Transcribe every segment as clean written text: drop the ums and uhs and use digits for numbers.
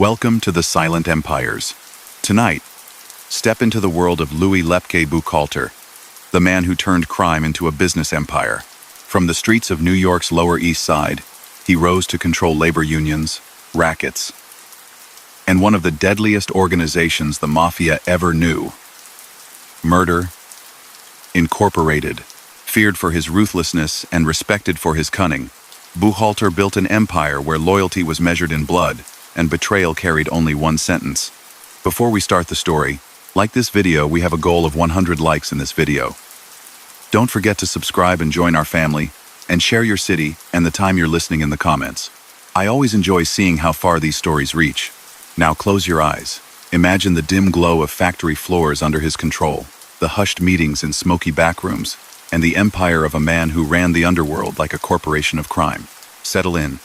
Welcome to the Silent Empires. Tonight, step into the world of Louis Buchalter, the man who turned crime into a business empire. From the streets of New York's Lower East Side, he rose to control labor unions, rackets, and one of the deadliest organizations the Mafia ever knew. Murder Incorporated. Feared for his ruthlessness and respected for his cunning, Buchalter built an empire where loyalty was measured in blood and betrayal carried only one sentence. Before we start the story, like this video, we have a goal of 100 likes in this video. Don't forget to subscribe and join our family, and share your city and the time you're listening in the comments. I always enjoy seeing how far these stories reach. Now close your eyes. Imagine the dim glow of factory floors under his control, the hushed meetings in smoky backrooms, and the empire of a man who ran the underworld like a corporation of crime. Settle in,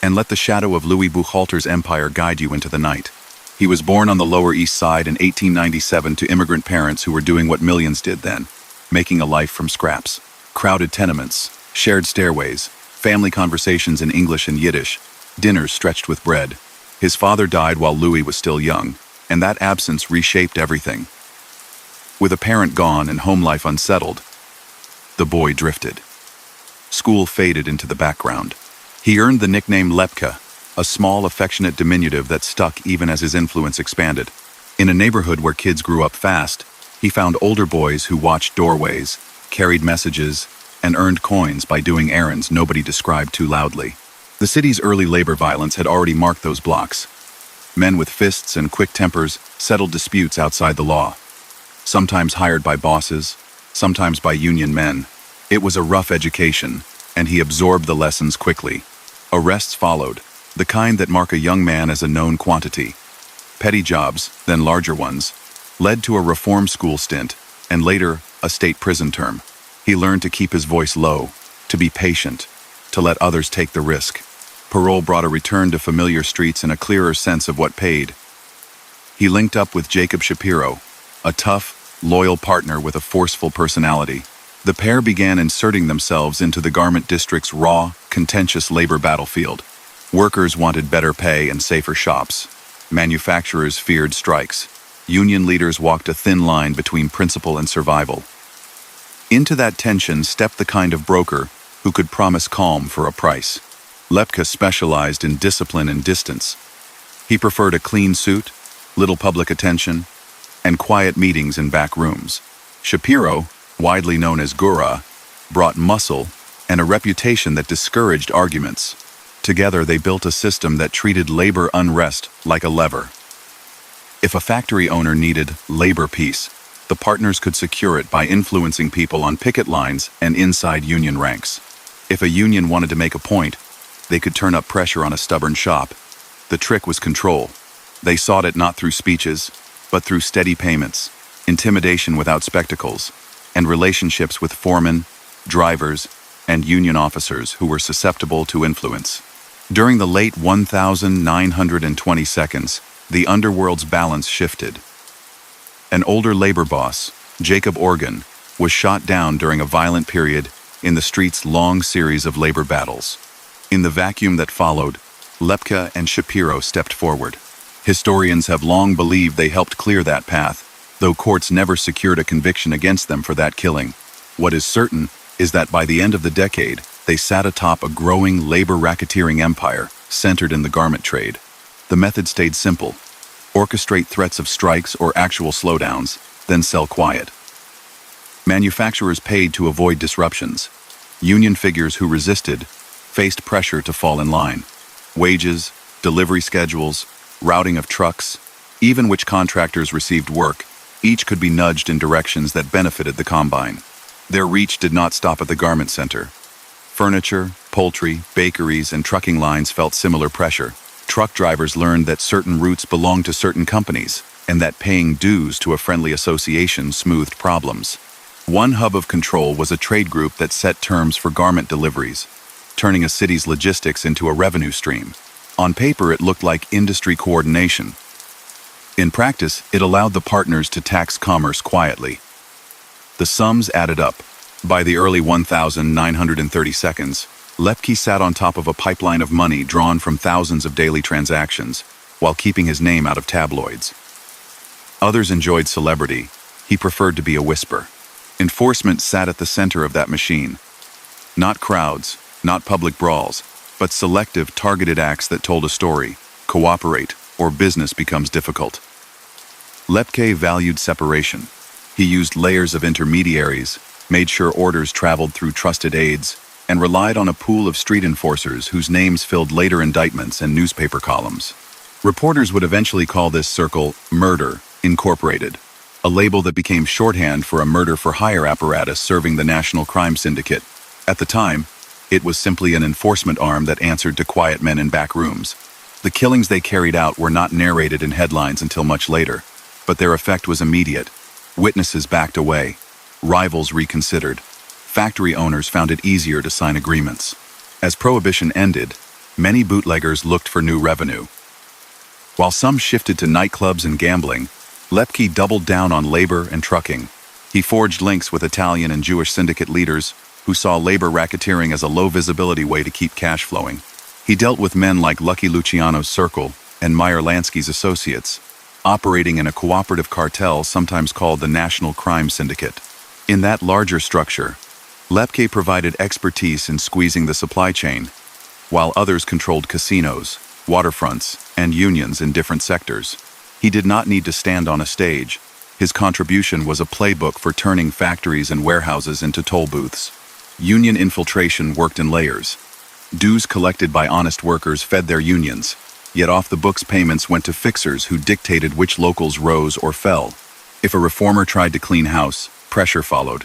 and let the shadow of Louis Buchalter's empire guide you into the night. He was born on the Lower East Side in 1897 to immigrant parents who were doing what millions did then, making a life from scraps. Crowded tenements, shared stairways, family conversations in English and Yiddish, dinners stretched with bread. His father died while Louis was still young, and that absence reshaped everything. With a parent gone and home life unsettled, the boy drifted. School faded into the background. He earned the nickname Lepka, a small, affectionate diminutive that stuck even as his influence expanded. In a neighborhood where kids grew up fast, he found older boys who watched doorways, carried messages, and earned coins by doing errands nobody described too loudly. The city's early labor violence had already marked those blocks. Men with fists and quick tempers settled disputes outside the law, sometimes hired by bosses, sometimes by union men. It was a rough education, and he absorbed the lessons quickly. Arrests followed, the kind that mark a young man as a known quantity. Petty jobs, then larger ones, led to a reform school stint, and later, a state prison term. He learned to keep his voice low, to be patient, to let others take the risk. Parole brought a return to familiar streets and a clearer sense of what paid. He linked up with Jacob Shapiro, a tough, loyal partner with a forceful personality. The pair began inserting themselves into the garment district's raw, contentious labor battlefield. Workers wanted better pay and safer shops. Manufacturers feared strikes. Union leaders walked a thin line between principle and survival. Into that tension stepped the kind of broker who could promise calm for a price. Lepka specialized in discipline and distance. He preferred a clean suit, little public attention, and quiet meetings in back rooms. Shapiro, widely known as Gura, brought muscle and a reputation that discouraged arguments. Together they built a system that treated labor unrest like a lever. If a factory owner needed labor peace, the partners could secure it by influencing people on picket lines and inside union ranks. If a union wanted to make a point, they could turn up pressure on a stubborn shop. The trick was control. They sought it not through speeches, but through steady payments, intimidation without spectacles, and relationships with foremen, drivers, and union officers who were susceptible to influence. During the late 1920 seconds, the underworld's balance shifted. An older labor boss, Jacob Organ, was shot down during a violent period in the street's long series of labor battles. In the vacuum that followed, Lepka and Shapiro stepped forward. Historians have long believed they helped clear that path, though courts never secured a conviction against them for that killing. What is certain is that by the end of the decade, they sat atop a growing labor racketeering empire centered in the garment trade. The method stayed simple: orchestrate threats of strikes or actual slowdowns, then sell quiet. Manufacturers paid to avoid disruptions. Union figures who resisted faced pressure to fall in line. Wages, delivery schedules, routing of trucks, even which contractors received work, each could be nudged in directions that benefited the combine. Their reach did not stop at the garment center. Furniture, poultry, bakeries, and trucking lines felt similar pressure. Truck drivers learned that certain routes belonged to certain companies, and that paying dues to a friendly association smoothed problems. One hub of control was a trade group that set terms for garment deliveries, turning a city's logistics into a revenue stream. On paper, it looked like industry coordination. In practice, it allowed the partners to tax commerce quietly. The sums added up. By the early 1930 seconds, Lepke sat on top of a pipeline of money drawn from thousands of daily transactions. while keeping his name out of tabloids. Others enjoyed celebrity. He preferred to be a whisper. Enforcement sat at the center of that machine. Not crowds, not public brawls, but selective, targeted acts that told a story. Cooperate, or business becomes difficult. Lepke valued separation. He used layers of intermediaries, made sure orders traveled through trusted aides, and relied on a pool of street enforcers whose names filled later indictments and newspaper columns. Reporters would eventually call this circle Murder Incorporated, a label that became shorthand for a murder-for-hire apparatus serving the national crime syndicate. At the time, it was simply an enforcement arm that answered to quiet men in back rooms. The killings they carried out were not narrated in headlines until much later, but their effect was immediate. Witnesses backed away. Rivals reconsidered. Factory owners found it easier to sign agreements. As Prohibition ended, many bootleggers looked for new revenue. While some shifted to nightclubs and gambling, Lepke doubled down on labor and trucking. He forged links with Italian and Jewish syndicate leaders who saw labor racketeering as a low-visibility way to keep cash flowing. He dealt with men like Lucky Luciano's Circle and Meyer Lansky's associates, operating in a cooperative cartel sometimes called the National Crime Syndicate. In that larger structure, Lepke provided expertise in squeezing the supply chain, while others controlled casinos, waterfronts, and unions in different sectors. He did not need to stand on a stage. His contribution was a playbook for turning factories and warehouses into toll booths. Union infiltration worked in layers. Dues collected by honest workers fed their unions, yet off-the-books payments went to fixers who dictated which locals rose or fell. If a reformer tried to clean house, pressure followed.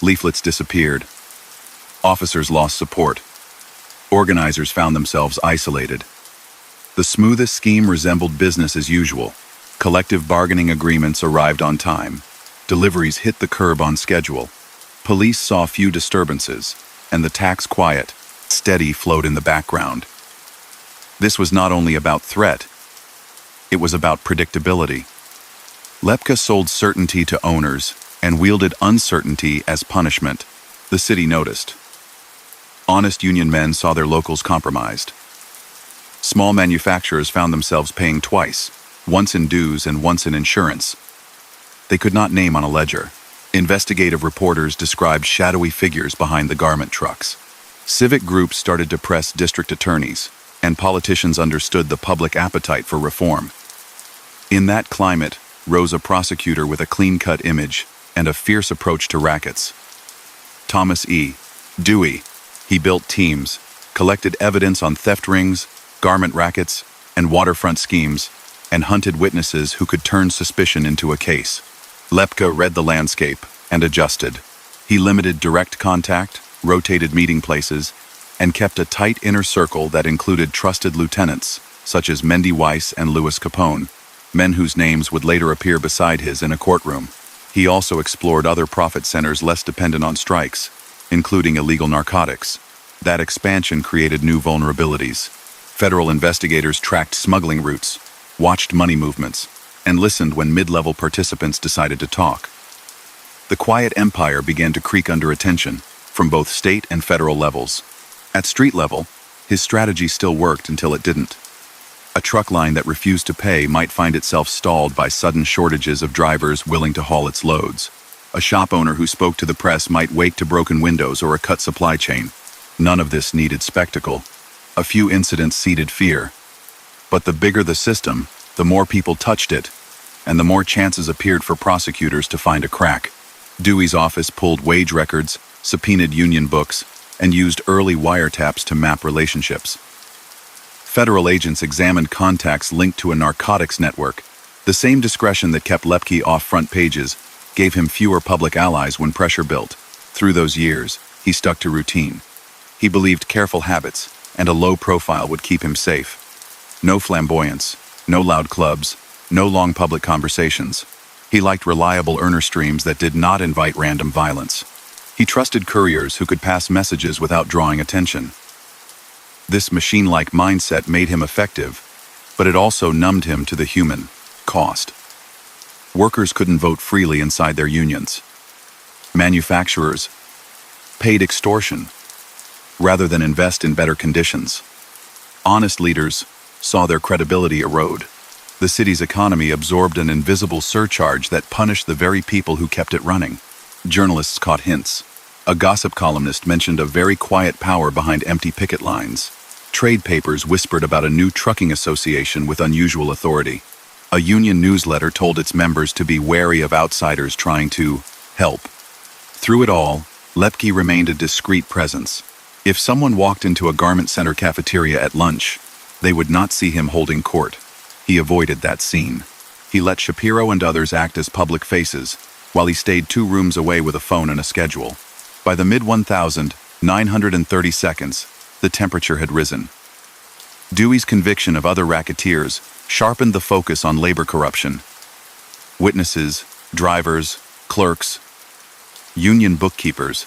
Leaflets disappeared. Officers lost support. Organizers found themselves isolated. The smoothest scheme resembled business as usual. Collective bargaining agreements arrived on time. Deliveries hit the curb on schedule. Police saw few disturbances, and the tax quiet, steady flowed in the background. This was not only about threat, it was about predictability. Lepke sold certainty to owners and wielded uncertainty as punishment. The city noticed. Honest union men saw their locals compromised. Small manufacturers found themselves paying twice, once in dues and once in insurance. They could not name on a ledger. Investigative reporters described shadowy figures behind the garment trucks. Civic groups started to press district attorneys, and politicians understood the public appetite for reform. In that climate rose a prosecutor with a clean-cut image and a fierce approach to rackets. Thomas E. Dewey. He built teams, collected evidence on theft rings, garment rackets, and waterfront schemes, and hunted witnesses who could turn suspicion into a case. Lepke read the landscape and adjusted. He limited direct contact, rotated meeting places, and kept a tight inner circle that included trusted lieutenants, such as Mendy Weiss and Louis Capone, men whose names would later appear beside his in a courtroom. He also explored other profit centers less dependent on strikes, including illegal narcotics. That expansion created new vulnerabilities. Federal investigators tracked smuggling routes, watched money movements, and listened when mid-level participants decided to talk. The quiet empire began to creak under attention, from both state and federal levels. At street level, his strategy still worked until it didn't. A truck line that refused to pay might find itself stalled by sudden shortages of drivers willing to haul its loads. A shop owner who spoke to the press might wake to broken windows or a cut supply chain. None of this needed spectacle. A few incidents seeded fear. But the bigger the system, the more people touched it, and the more chances appeared for prosecutors to find a crack. Dewey's office pulled wage records, subpoenaed union books, and used early wiretaps to map relationships. Federal agents examined contacts linked to a narcotics network. The same discretion that kept Lepke off front pages gave him fewer public allies when pressure built. Through those years, he stuck to routine. He believed careful habits and a low profile would keep him safe. No flamboyance, no loud clubs, no long public conversations. He liked reliable earner streams that did not invite random violence. He trusted couriers who could pass messages without drawing attention. This machine-like mindset made him effective, but it also numbed him to the human cost. Workers couldn't vote freely inside their unions. Manufacturers paid extortion rather than invest in better conditions. Honest leaders saw their credibility erode. The city's economy absorbed an invisible surcharge that punished the very people who kept it running. Journalists caught hints. A gossip columnist mentioned a very quiet power behind empty picket lines. Trade papers whispered about a new trucking association with unusual authority. A union newsletter told its members to be wary of outsiders trying to help. Through it all, Lepke remained a discreet presence. If someone walked into a garment center cafeteria at lunch, they would not see him holding court. He avoided that scene. He let Shapiro and others act as public faces, while he stayed 2 rooms away with a phone and a schedule. By the mid-1930s, the temperature had risen. Dewey's conviction of other racketeers sharpened the focus on labor corruption. Witnesses, drivers, clerks, union bookkeepers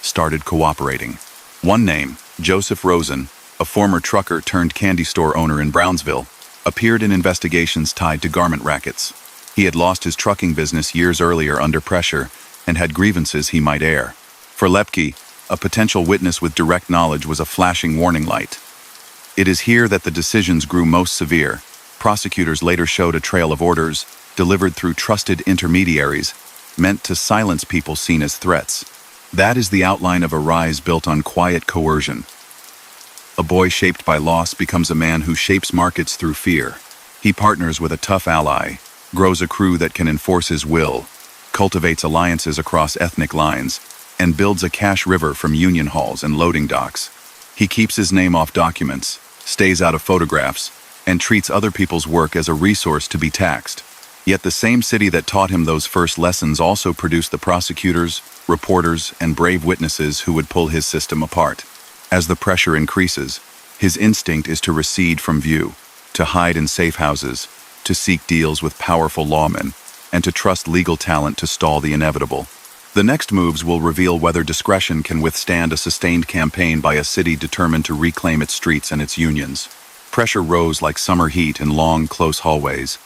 started cooperating. One name, Joseph Rosen, a former trucker turned candy store owner in Brownsville, appeared in investigations tied to garment rackets. He had lost his trucking business years earlier under pressure and had grievances he might air. For Lepke, a potential witness with direct knowledge was a flashing warning light. It is here that the decisions grew most severe. Prosecutors later showed a trail of orders, delivered through trusted intermediaries, meant to silence people seen as threats. That is the outline of a rise built on quiet coercion. A boy shaped by loss becomes a man who shapes markets through fear. He partners with a tough ally, grows a crew that can enforce his will, cultivates alliances across ethnic lines, and builds a cash river from union halls and loading docks. He keeps his name off documents, stays out of photographs, and treats other people's work as a resource to be taxed. Yet the same city that taught him those first lessons also produced the prosecutors, reporters, and brave witnesses who would pull his system apart. As the pressure increases, his instinct is to recede from view, to hide in safe houses, to seek deals with powerful lawmen, and to trust legal talent to stall the inevitable. The next moves will reveal whether discretion can withstand a sustained campaign by a city determined to reclaim its streets and its unions. Pressure rose like summer heat in long, close hallways.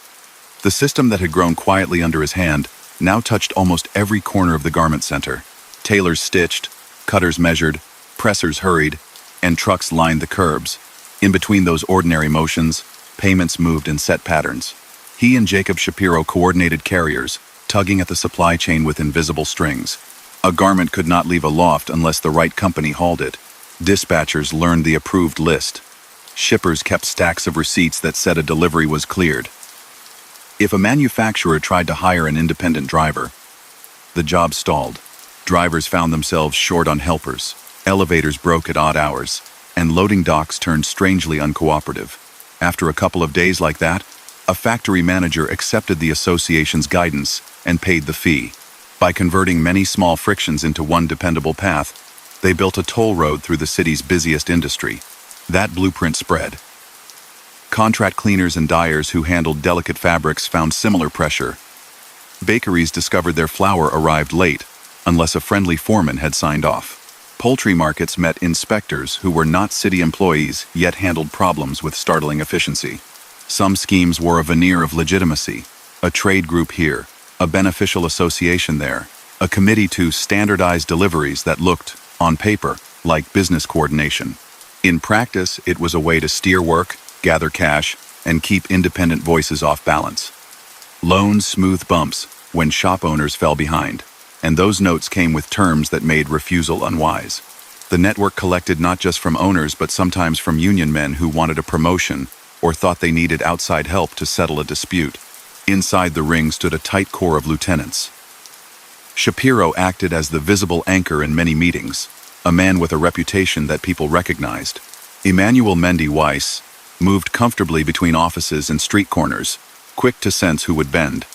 The system that had grown quietly under his hand now touched almost every corner of the garment center. Tailors stitched, cutters measured, pressers hurried, and trucks lined the curbs. In between those ordinary motions, payments moved in set patterns. He and Jacob Shapiro coordinated carriers, tugging at the supply chain with invisible strings. A garment could not leave a loft unless the right company hauled it. Dispatchers learned the approved list. Shippers kept stacks of receipts that said a delivery was cleared. If a manufacturer tried to hire an independent driver, the job stalled. Drivers found themselves short on helpers. Elevators broke at odd hours, and loading docks turned strangely uncooperative. After a couple of days like that, a factory manager accepted the association's guidance and paid the fee. By converting many small frictions into one dependable path, they built a toll road through the city's busiest industry. That blueprint spread. Contract cleaners and dyers who handled delicate fabrics found similar pressure. Bakeries discovered their flour arrived late, unless a friendly foreman had signed off. Poultry markets met inspectors who were not city employees yet handled problems with startling efficiency. Some schemes wore a veneer of legitimacy. A trade group here, a beneficial association there, a committee to standardize deliveries that looked, on paper, like business coordination. In practice, it was a way to steer work, gather cash, and keep independent voices off balance. Loans smoothed bumps when shop owners fell behind, and those notes came with terms that made refusal unwise. The network collected not just from owners but sometimes from union men who wanted a promotion or thought they needed outside help to settle a dispute. Inside the ring stood a tight core of lieutenants. Shapiro acted as the visible anchor in many meetings, a man with a reputation that people recognized. Emmanuel Mendy Weiss moved comfortably between offices and street corners, quick to sense who would bend.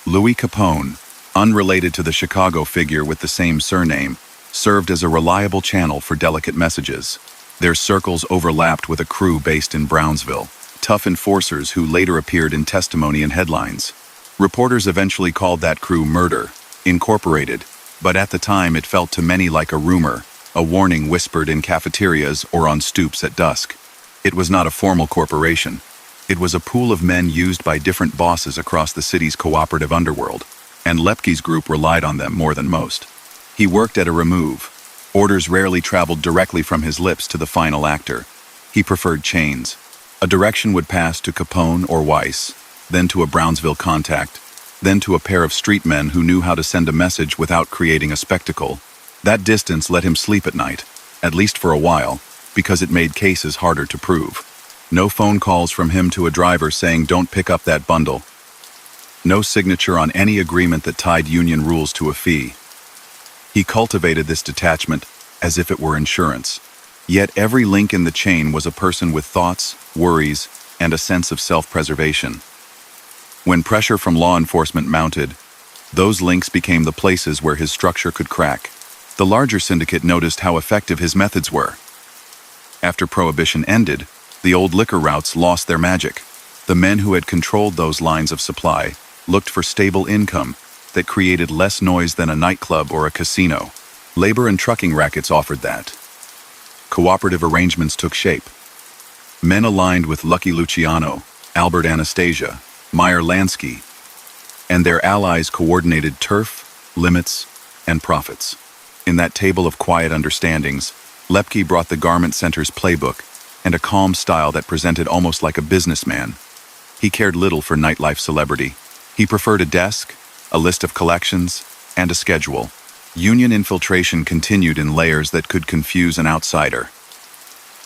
Louis Capone, unrelated to the Chicago figure with the same surname, served as a reliable channel for delicate messages. Their circles overlapped with a crew based in Brownsville, tough enforcers who later appeared in testimony and headlines. Reporters eventually called that crew Murder, Incorporated, but at the time it felt to many like a rumor, a warning whispered in cafeterias or on stoops at dusk. It was not a formal corporation. It was a pool of men used by different bosses across the city's cooperative underworld, and Lepke's group relied on them more than most. He worked at a remove. Orders rarely traveled directly from his lips to the final actor. He preferred chains. A direction would pass to Capone or Weiss, then to a Brownsville contact, then to a pair of street men who knew how to send a message without creating a spectacle. That distance let him sleep at night, at least for a while, because it made cases harder to prove. No phone calls from him to a driver saying don't pick up that bundle. No signature on any agreement that tied union rules to a fee. He cultivated this detachment as if it were insurance. Yet every link in the chain was a person with thoughts, worries, and a sense of self-preservation. When pressure from law enforcement mounted, those links became the places where his structure could crack. The larger syndicate noticed how effective his methods were. After Prohibition ended, the old liquor routes lost their magic. The men who had controlled those lines of supply looked for stable income that created less noise than a nightclub or a casino. Labor and trucking rackets offered that. Cooperative arrangements took shape. Men aligned with Lucky Luciano, Albert Anastasia, Meyer Lansky, and their allies coordinated turf, limits, and profits. In that table of quiet understandings, Lepke brought the garment center's playbook and a calm style that presented almost like a businessman. He cared little for nightlife celebrity. He preferred a desk, a list of collections, and a schedule. Union infiltration continued in layers that could confuse an outsider.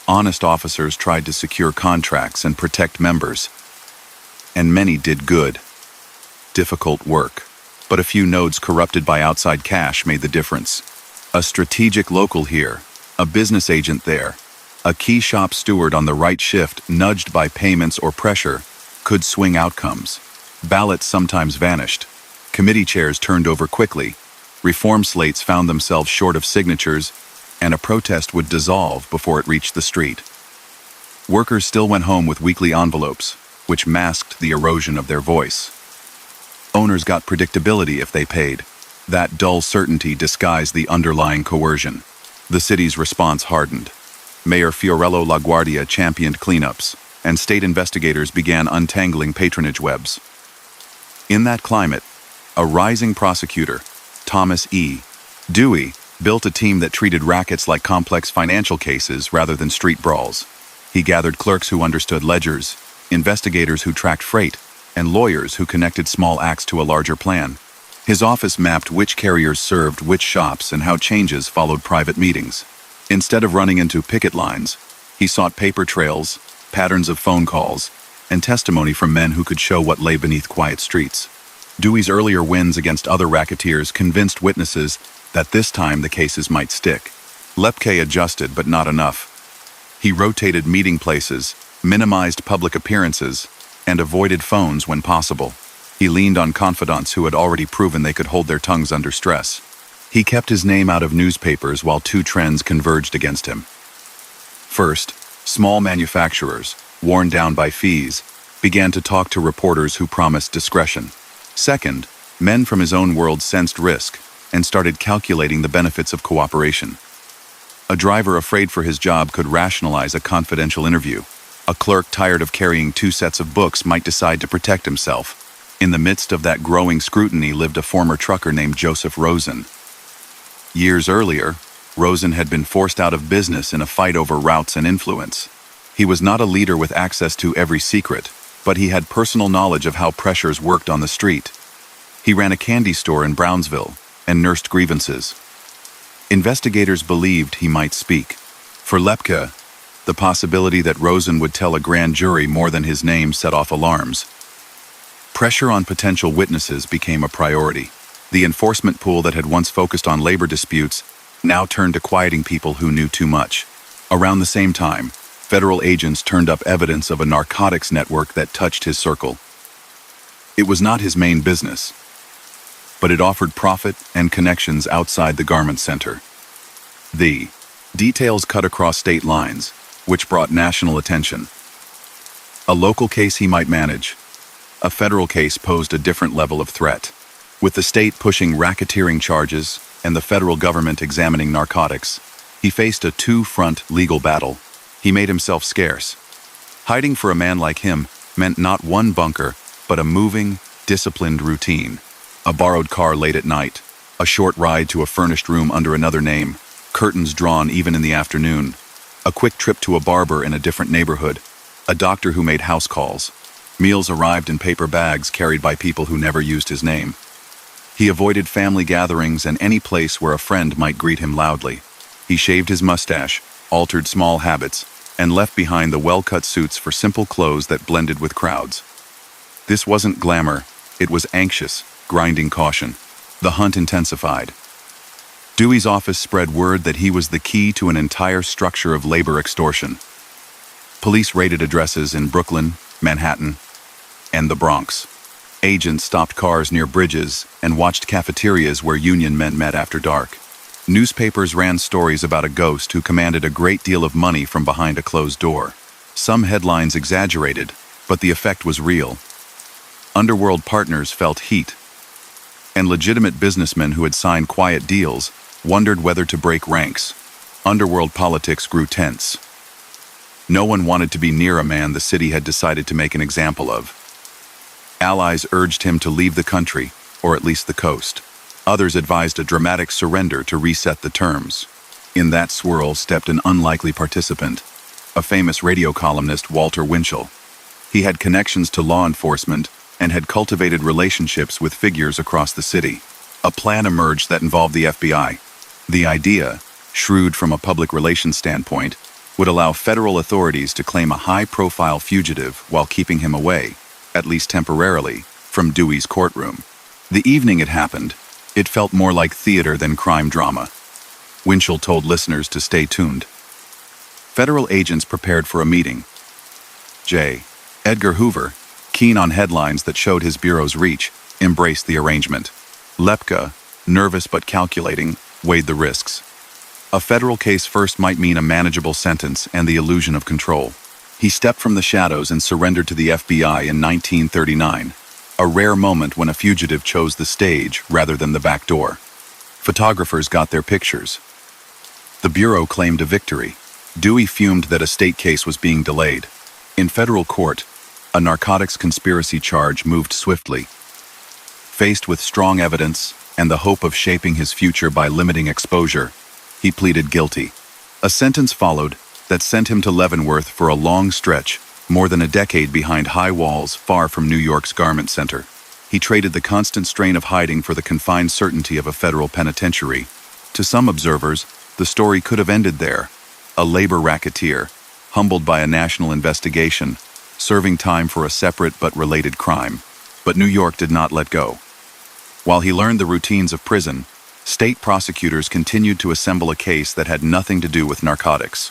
Honest officers tried to secure contracts and protect members, and many did good, difficult work. But a few nodes corrupted by outside cash made the difference. A strategic local here, a business agent there, a key shop steward on the right shift, nudged by payments or pressure, could swing outcomes. Ballots sometimes vanished. Committee chairs turned over quickly. Reform slates found themselves short of signatures, and a protest would dissolve before it reached the street. Workers still went home with weekly envelopes, which masked the erosion of their voice. Owners got predictability if they paid. That dull certainty disguised the underlying coercion. The city's response hardened. Mayor Fiorello LaGuardia championed cleanups, and state investigators began untangling patronage webs. In that climate, a rising prosecutor, Thomas E. Dewey, built a team that treated rackets like complex financial cases rather than street brawls. He gathered clerks who understood ledgers, investigators who tracked freight, and lawyers who connected small acts to a larger plan. His office mapped which carriers served which shops and how changes followed private meetings. Instead of running into picket lines, he sought paper trails, patterns of phone calls, and testimony from men who could show what lay beneath quiet streets. Dewey's earlier wins against other racketeers convinced witnesses that this time the cases might stick. Lepke adjusted, but not enough. He rotated meeting places, minimized public appearances, and avoided phones when possible. He leaned on confidants who had already proven they could hold their tongues under stress. He kept his name out of newspapers while two trends converged against him. First, small manufacturers, worn down by fees, began to talk to reporters who promised discretion. Second, men from his own world sensed risk and started calculating the benefits of cooperation. A driver afraid for his job could rationalize a confidential interview. A clerk tired of carrying 2 sets of books might decide to protect himself. In the midst of that growing scrutiny lived a former trucker named Joseph Rosen. Years earlier, Rosen had been forced out of business in a fight over routes and influence. He was not a leader with access to every secret, but he had personal knowledge of how pressures worked on the street. He ran a candy store in Brownsville and nursed grievances. Investigators believed he might speak. For Lepke, the possibility that Rosen would tell a grand jury more than his name set off alarms. Pressure on potential witnesses became a priority. The enforcement pool that had once focused on labor disputes now turned to quieting people who knew too much. Around the same time, federal agents turned up evidence of a narcotics network that touched his circle. It was not his main business, but it offered profit and connections outside the garment center. The details cut across state lines, which brought national attention. A local case he might manage. A federal case posed a different level of threat. With the state pushing racketeering charges and the federal government examining narcotics, he faced a two-front legal battle. He made himself scarce. Hiding for a man like him meant not one bunker, but a moving, disciplined routine. A borrowed car late at night, a short ride to a furnished room under another name, curtains drawn even in the afternoon, a quick trip to a barber in a different neighborhood. a doctor who made house calls. Meals arrived in paper bags carried by people who never used his name. He avoided family gatherings and any place where a friend might greet him loudly. He shaved his mustache, altered small habits, and left behind the well-cut suits for simple clothes that blended with crowds. This wasn't glamour, it was anxious, grinding caution. The hunt intensified. Dewey's office spread word that he was the key to an entire structure of labor extortion. Police raided addresses in Brooklyn, Manhattan, and the Bronx. Agents stopped cars near bridges and watched cafeterias where union men met after dark. Newspapers ran stories about a ghost who commanded a great deal of money from behind a closed door. Some headlines exaggerated, but the effect was real. Underworld partners felt heat, and legitimate businessmen who had signed quiet deals wondered whether to break ranks. Underworld politics grew tense. No one wanted to be near a man the city had decided to make an example of. Allies urged him to leave the country, or at least the coast. Others advised a dramatic surrender to reset the terms. In that swirl stepped an unlikely participant, a famous radio columnist, Walter Winchell. He had connections to law enforcement and had cultivated relationships with figures across the city. A plan emerged that involved the FBI. The idea, shrewd from a public relations standpoint, would allow federal authorities to claim a high-profile fugitive while keeping him away, at least temporarily, from Dewey's courtroom. The evening it happened, it felt more like theater than crime drama. Winchell told listeners to stay tuned. Federal agents prepared for a meeting. J. Edgar Hoover, keen on headlines that showed his bureau's reach, embraced the arrangement. Lepke, nervous but calculating, weighed the risks. A federal case first might mean a manageable sentence and the illusion of control. He stepped from the shadows and surrendered to the FBI in 1939, a rare moment when a fugitive chose the stage rather than the back door. Photographers got their pictures. The Bureau claimed a victory. Dewey fumed that a state case was being delayed. In federal court, a narcotics conspiracy charge moved swiftly. Faced with strong evidence and the hope of shaping his future by limiting exposure, he pleaded guilty. A sentence followed that sent him to Leavenworth for a long stretch, more than a decade behind high walls far from New York's garment center. He traded the constant strain of hiding for the confined certainty of a federal penitentiary. To some observers, the story could have ended there. A labor racketeer, humbled by a national investigation, serving time for a separate but related crime. But New York did not let go. While he learned the routines of prison, state prosecutors continued to assemble a case that had nothing to do with narcotics.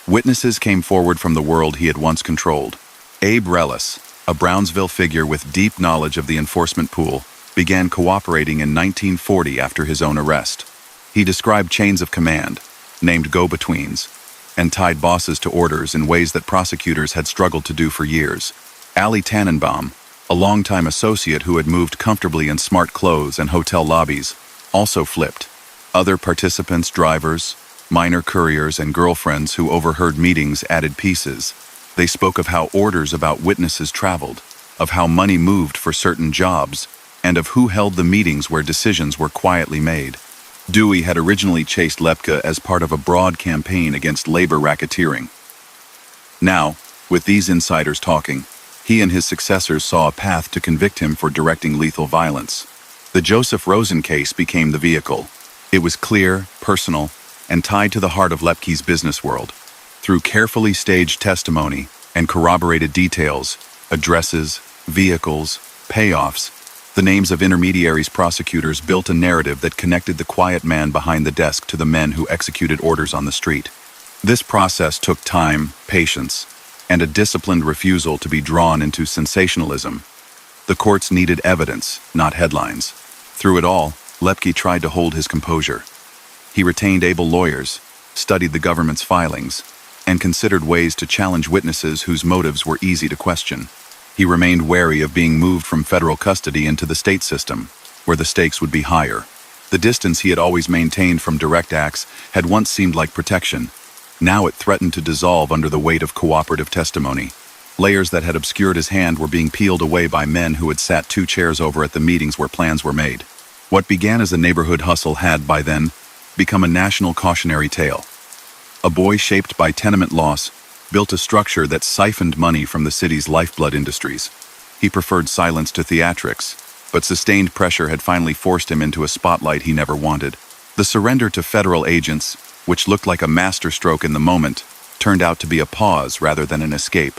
Witnesses came forward from the world he had once controlled. Abe Relis, a Brownsville figure with deep knowledge of the enforcement pool, began cooperating in 1940 after his own arrest. He described chains of command, named go-betweens, and tied bosses to orders in ways that prosecutors had struggled to do for years. Ali Tannenbaum, a longtime associate who had moved comfortably in smart clothes and hotel lobbies, also flipped. Other participants, drivers, minor couriers, and girlfriends who overheard meetings added pieces. They spoke of how orders about witnesses traveled, of how money moved for certain jobs, and of who held the meetings where decisions were quietly made. Dewey had originally chased Lepke as part of a broad campaign against labor racketeering. Now, with these insiders talking, he and his successors saw a path to convict him for directing lethal violence. The Joseph Rosen case became the vehicle. It was clear, personal, and tied to the heart of Lepke's business world. Through carefully staged testimony and corroborated details, addresses, vehicles, payoffs, the names of intermediaries prosecutors built a narrative that connected the quiet man behind the desk to the men who executed orders on the street. This process took time, patience, and a disciplined refusal to be drawn into sensationalism. The courts needed evidence, not headlines. Through it all, Lepke tried to hold his composure. He retained able lawyers, studied the government's filings, and considered ways to challenge witnesses whose motives were easy to question. He remained wary of being moved from federal custody into the state system, where the stakes would be higher. The distance he had always maintained from direct acts had once seemed like protection. Now it threatened to dissolve under the weight of cooperative testimony. Layers that had obscured his hand were being peeled away by men who had sat 2 chairs over at the meetings where plans were made. What began as a neighborhood hustle had, by then, become a national cautionary tale. A boy shaped by tenement loss, built a structure that siphoned money from the city's lifeblood industries. He preferred silence to theatrics, but sustained pressure had finally forced him into a spotlight he never wanted. The surrender to federal agents, which looked like a masterstroke in the moment, turned out to be a pause rather than an escape.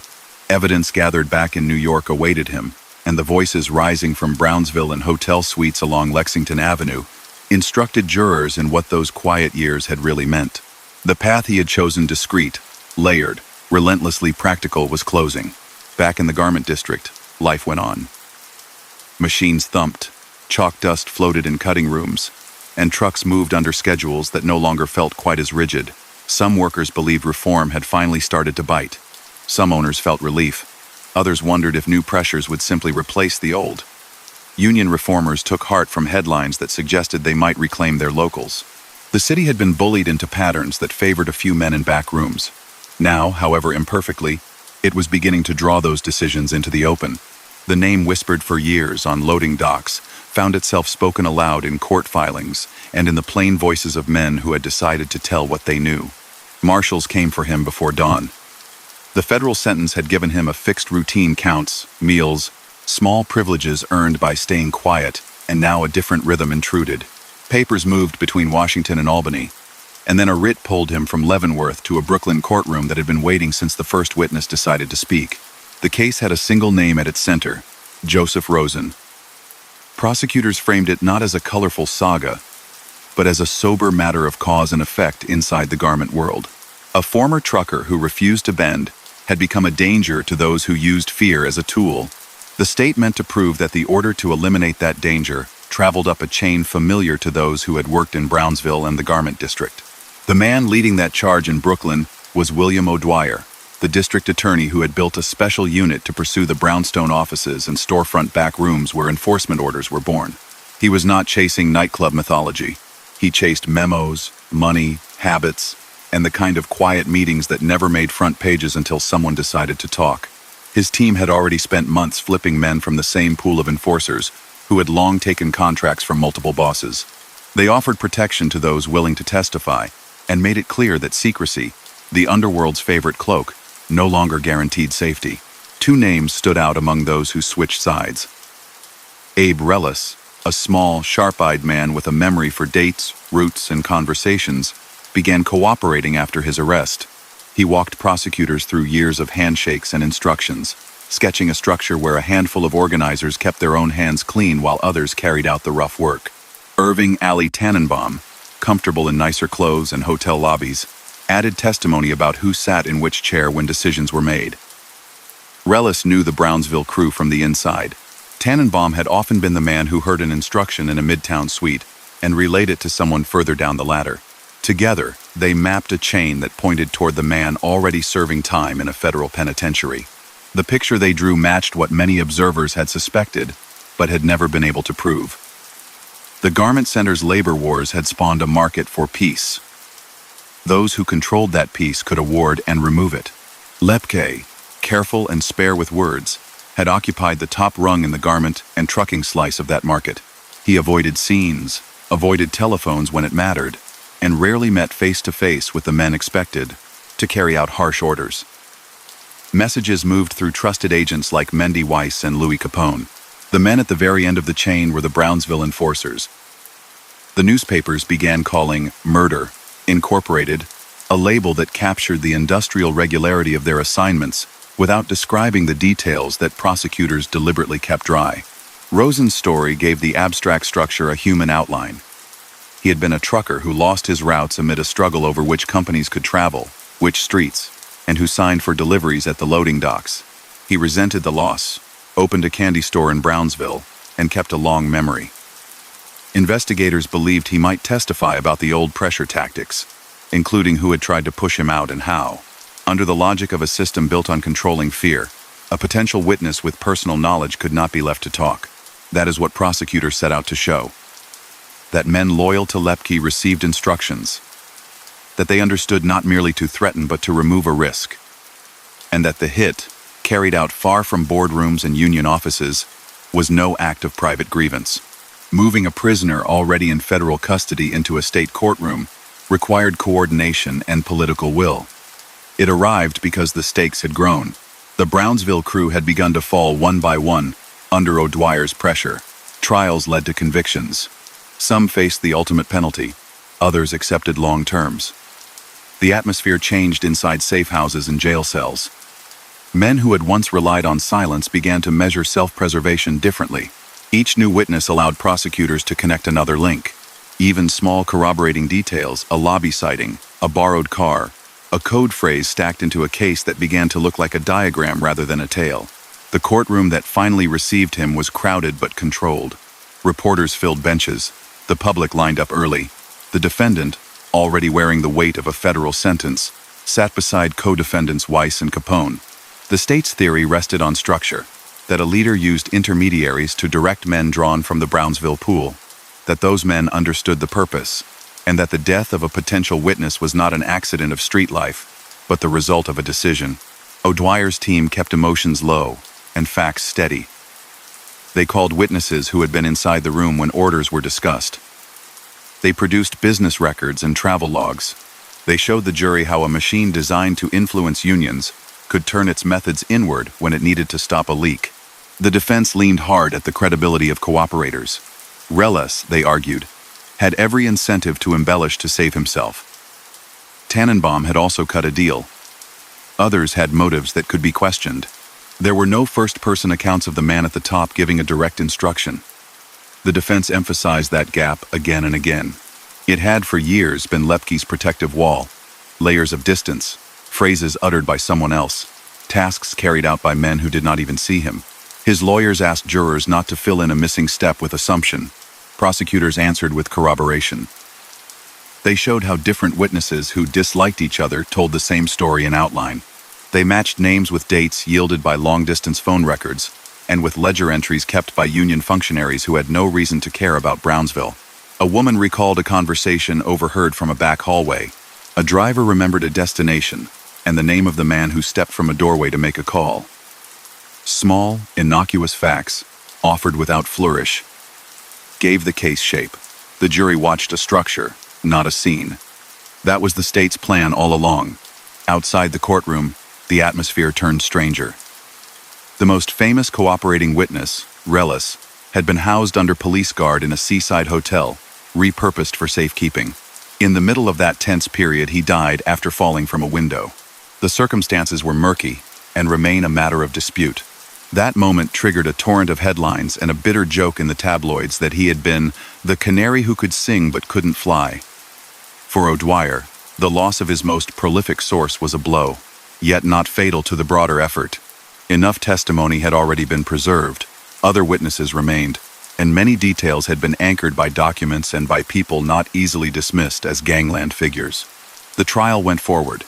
Evidence gathered back in New York awaited him, and the voices rising from Brownsville and hotel suites along Lexington Avenue instructed jurors in what those quiet years had really meant. The path he had chosen, discreet, layered, relentlessly practical, was closing. Back in the garment district, life went on. Machines thumped, chalk dust floated in cutting rooms, and trucks moved under schedules that no longer felt quite as rigid. Some workers believed reform had finally started to bite. Some owners felt relief. Others wondered if new pressures would simply replace the old. Union reformers took heart from headlines that suggested they might reclaim their locals. The city had been bullied into patterns that favored a few men in back rooms. Now, however imperfectly, it was beginning to draw those decisions into the open. The name whispered for years on loading docks found itself spoken aloud in court filings and in the plain voices of men who had decided to tell what they knew. Marshals came for him before dawn. The federal sentence had given him a fixed routine: counts, meals, small privileges earned by staying quiet, and now a different rhythm intruded. Papers moved between Washington and Albany, and then a writ pulled him from Leavenworth to a Brooklyn courtroom that had been waiting since the first witness decided to speak. The case had a single name at its center: Joseph Rosen. Prosecutors framed it not as a colorful saga, but as a sober matter of cause and effect inside the garment world. A former trucker who refused to bend had become a danger to those who used fear as a tool. The state meant to prove that the order to eliminate that danger traveled up a chain familiar to those who had worked in Brownsville and the garment district. The man leading that charge in Brooklyn was William O'Dwyer, the district attorney who had built a special unit to pursue the brownstone offices and storefront back rooms where enforcement orders were born. He was not chasing nightclub mythology. He chased memos, money, habits, and the kind of quiet meetings that never made front pages until someone decided to talk. His team had already spent months flipping men from the same pool of enforcers who had long taken contracts from multiple bosses. They offered protection to those willing to testify and made it clear that secrecy, the underworld's favorite cloak, no longer guaranteed safety. Two names stood out among those who switched sides. Abe Relis, a small, sharp-eyed man with a memory for dates, routes, and conversations, began cooperating after his arrest. He walked prosecutors through years of handshakes and instructions, sketching a structure where a handful of organizers kept their own hands clean while others carried out the rough work. Irving Ali Tannenbaum, comfortable in nicer clothes and hotel lobbies, added testimony about who sat in which chair when decisions were made. Relis knew the Brownsville crew from the inside. Tannenbaum had often been the man who heard an instruction in a midtown suite and relayed it to someone further down the ladder. Together, they mapped a chain that pointed toward the man already serving time in a federal penitentiary. The picture they drew matched what many observers had suspected, but had never been able to prove. The garment center's labor wars had spawned a market for peace. Those who controlled that peace could award and remove it. Lepke, careful and spare with words, had occupied the top rung in the garment and trucking slice of that market. He avoided scenes, avoided telephones when it mattered, and rarely met face-to-face with the men expected to carry out harsh orders. Messages moved through trusted agents like Mendy Weiss and Louis Capone. The men at the very end of the chain were the Brownsville enforcers. The newspapers began calling Murder Incorporated a label that captured the industrial regularity of their assignments without describing the details that prosecutors deliberately kept dry. Rosen's story gave the abstract structure a human outline. He had been a trucker who lost his routes amid a struggle over which companies could travel, which streets, and who signed for deliveries at the loading docks. He resented the loss, opened a candy store in Brownsville, and kept a long memory. Investigators believed he might testify about the old pressure tactics, including who had tried to push him out and how. Under the logic of a system built on controlling fear, a potential witness with personal knowledge could not be left to talk. That is what prosecutors set out to show. That men loyal to Lepke received instructions, that they understood not merely to threaten but to remove a risk, and that the hit, carried out far from boardrooms and union offices, was no act of private grievance. Moving a prisoner already in federal custody into a state courtroom required coordination and political will. It arrived because the stakes had grown. The Brownsville crew had begun to fall one by one, under O'Dwyer's pressure. Trials led to convictions. Some faced the ultimate penalty. Others accepted long terms. The atmosphere changed inside safe houses and jail cells. Men who had once relied on silence began to measure self-preservation differently. Each new witness allowed prosecutors to connect another link. Even small corroborating details, a lobby sighting, a borrowed car, a code phrase stacked into a case that began to look like a diagram rather than a tale. The courtroom that finally received him was crowded but controlled. Reporters filled benches. The public lined up early. The defendant, already wearing the weight of a federal sentence, sat beside co-defendants Weiss and Capone. The state's theory rested on structure, that a leader used intermediaries to direct men drawn from the Brownsville pool, that those men understood the purpose, and that the death of a potential witness was not an accident of street life, but the result of a decision. O'Dwyer's team kept emotions low and facts steady. They called witnesses who had been inside the room when orders were discussed. They produced business records and travel logs. They showed the jury how a machine designed to influence unions could turn its methods inward when it needed to stop a leak. The defense leaned hard at the credibility of cooperators. Reles, they argued, had every incentive to embellish to save himself. Tannenbaum had also cut a deal. Others had motives that could be questioned. There were no first-person accounts of the man at the top giving a direct instruction. The defense emphasized that gap again and again. It had for years been Lepke's protective wall, layers of distance, phrases uttered by someone else, tasks carried out by men who did not even see him. His lawyers asked jurors not to fill in a missing step with assumption. Prosecutors answered with corroboration. They showed how different witnesses who disliked each other told the same story in outline. They matched names with dates yielded by long-distance phone records, and with ledger entries kept by union functionaries who had no reason to care about Brownsville. A woman recalled a conversation overheard from a back hallway. A driver remembered a destination, and the name of the man who stepped from a doorway to make a call. Small, innocuous facts, offered without flourish, gave the case shape. The jury watched a structure, not a scene. That was the state's plan all along. Outside the courtroom, the atmosphere turned stranger. The most famous cooperating witness, Reles, had been housed under police guard in a seaside hotel, repurposed for safekeeping. In the middle of that tense period, he died after falling from a window. The circumstances were murky and remain a matter of dispute. That moment triggered a torrent of headlines and a bitter joke in the tabloids that he had been the canary who could sing but couldn't fly. For O'Dwyer, the loss of his most prolific source was a blow, yet not fatal to the broader effort. Enough testimony had already been preserved, other witnesses remained, and many details had been anchored by documents and by people not easily dismissed as gangland figures. The trial went forward.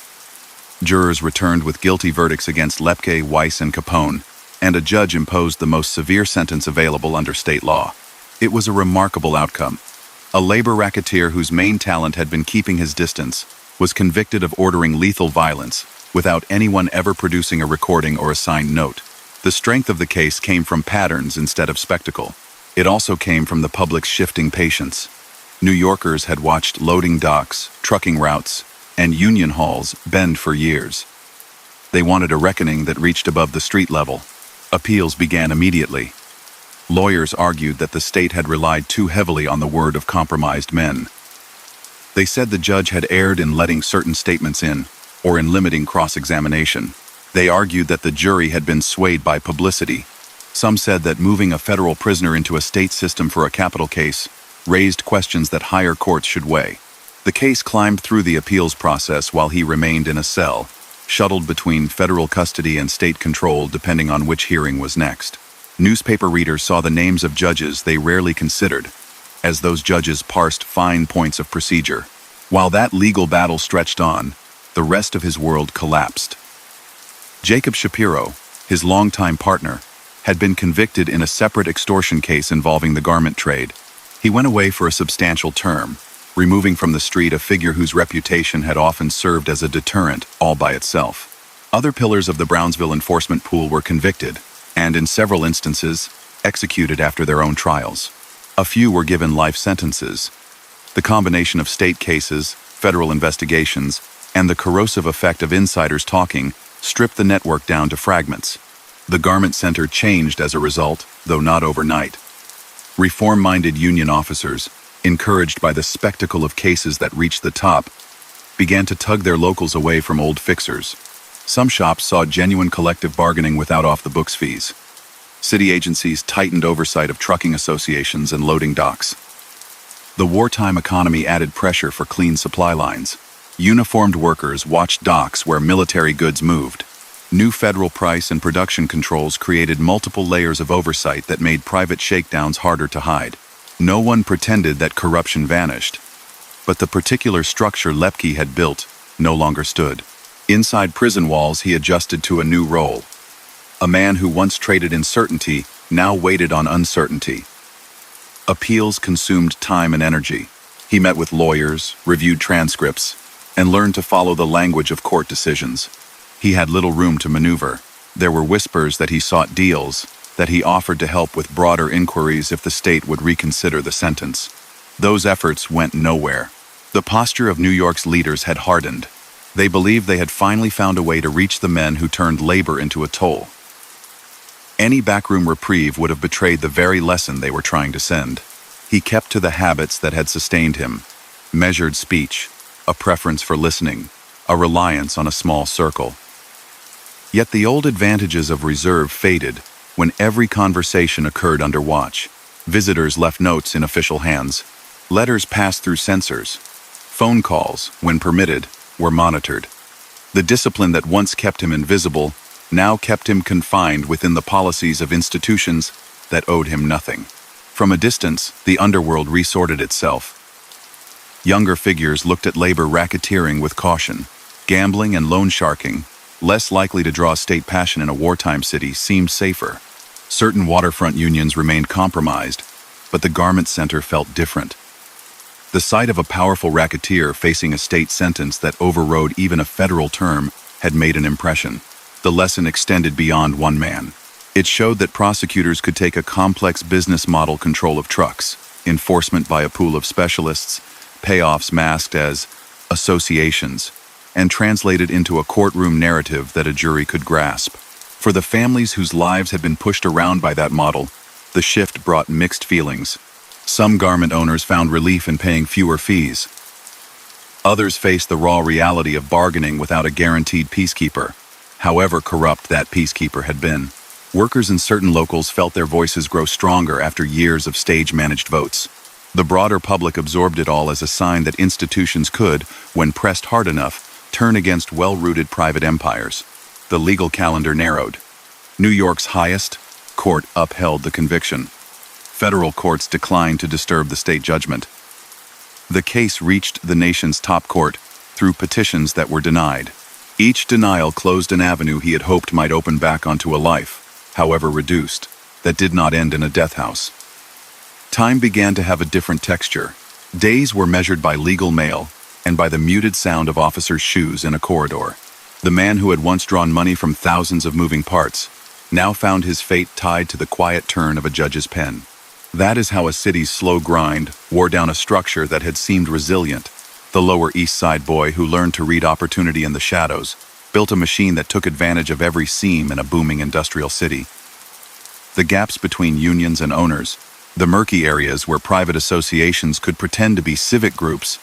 Jurors returned with guilty verdicts against Lepke, Weiss, and Capone, and a judge imposed the most severe sentence available under state law. It was a remarkable outcome. A labor racketeer whose main talent had been keeping his distance was convicted of ordering lethal violence without anyone ever producing a recording or a signed note. The strength of the case came from patterns instead of spectacle. It also came from the public's shifting patience. New Yorkers had watched loading docks, trucking routes, and union halls bend for years. They wanted a reckoning that reached above the street level. Appeals began immediately. Lawyers argued that the state had relied too heavily on the word of compromised men. They said the judge had erred in letting certain statements in, or in limiting cross-examination. They argued that the jury had been swayed by publicity. Some said that moving a federal prisoner into a state system for a capital case raised questions that higher courts should weigh. The case climbed through the appeals process while he remained in a cell, shuttled between federal custody and state control depending on which hearing was next. Newspaper readers saw the names of judges they rarely considered, as those judges parsed fine points of procedure. While that legal battle stretched on, the rest of his world collapsed. Jacob Shapiro, his longtime partner, had been convicted in a separate extortion case involving the garment trade. He went away for a substantial term, removing from the street a figure whose reputation had often served as a deterrent all by itself. Other pillars of the Brownsville enforcement pool were convicted, and in several instances, executed after their own trials. A few were given life sentences. The combination of state cases, federal investigations, and the corrosive effect of insiders talking stripped the network down to fragments. The garment center changed as a result, though not overnight. Reform-minded union officers, encouraged by the spectacle of cases that reached the top, began to tug their locals away from old fixers. Some shops saw genuine collective bargaining without off-the-books fees. City agencies tightened oversight of trucking associations and loading docks. The wartime economy added pressure for clean supply lines. Uniformed workers watched docks where military goods moved. New federal price and production controls created multiple layers of oversight that made private shakedowns harder to hide. No one pretended that corruption vanished. But the particular structure Lepke had built no longer stood. Inside prison walls, he adjusted to a new role. A man who once traded in certainty now waited on uncertainty. Appeals consumed time and energy. He met with lawyers, reviewed transcripts, and learned to follow the language of court decisions. He had little room to maneuver. There were whispers that he sought deals, that he offered to help with broader inquiries if the state would reconsider the sentence. Those efforts went nowhere. The posture of New York's leaders had hardened. They believed they had finally found a way to reach the men who turned labor into a toll. Any backroom reprieve would have betrayed the very lesson they were trying to send. He kept to the habits that had sustained him: measured speech, a preference for listening, a reliance on a small circle. Yet the old advantages of reserve faded when every conversation occurred under watch. Visitors left notes in official hands. Letters passed through censors. Phone calls, when permitted, were monitored. The discipline that once kept him invisible now kept him confined within the policies of institutions that owed him nothing. From a distance, the underworld resorted itself. Younger figures looked at labor racketeering with caution. Gambling and loan sharking, less likely to draw state passion in a wartime city, seemed safer. Certain waterfront unions remained compromised, but the garment center felt different. The sight of a powerful racketeer facing a state sentence that overrode even a federal term had made an impression. The lesson extended beyond one man. It showed that prosecutors could take a complex business model control of trucks, enforcement by a pool of specialists, payoffs masked as associations, and translated into a courtroom narrative that a jury could grasp. For the families whose lives had been pushed around by that model, the shift brought mixed feelings. Some garment owners found relief in paying fewer fees. Others faced the raw reality of bargaining without a guaranteed peacekeeper, however corrupt that peacekeeper had been. Workers in certain locals felt their voices grow stronger after years of stage-managed votes. The broader public absorbed it all as a sign that institutions could, when pressed hard enough, turn against well-rooted private empires. The legal calendar narrowed. New York's highest court upheld the conviction. Federal courts declined to disturb the state judgment. The case reached the nation's top court through petitions that were denied. Each denial closed an avenue he had hoped might open back onto a life, however reduced, that did not end in a death house. Time began to have a different texture. Days were measured by legal mail and by the muted sound of officers' shoes in a corridor. The man who had once drawn money from thousands of moving parts now found his fate tied to the quiet turn of a judge's pen. That is how a city's slow grind wore down a structure that had seemed resilient. The Lower East Side boy who learned to read opportunity in the shadows built a machine that took advantage of every seam in a booming industrial city. The gaps between unions and owners, the murky areas where private associations could pretend to be civic groups,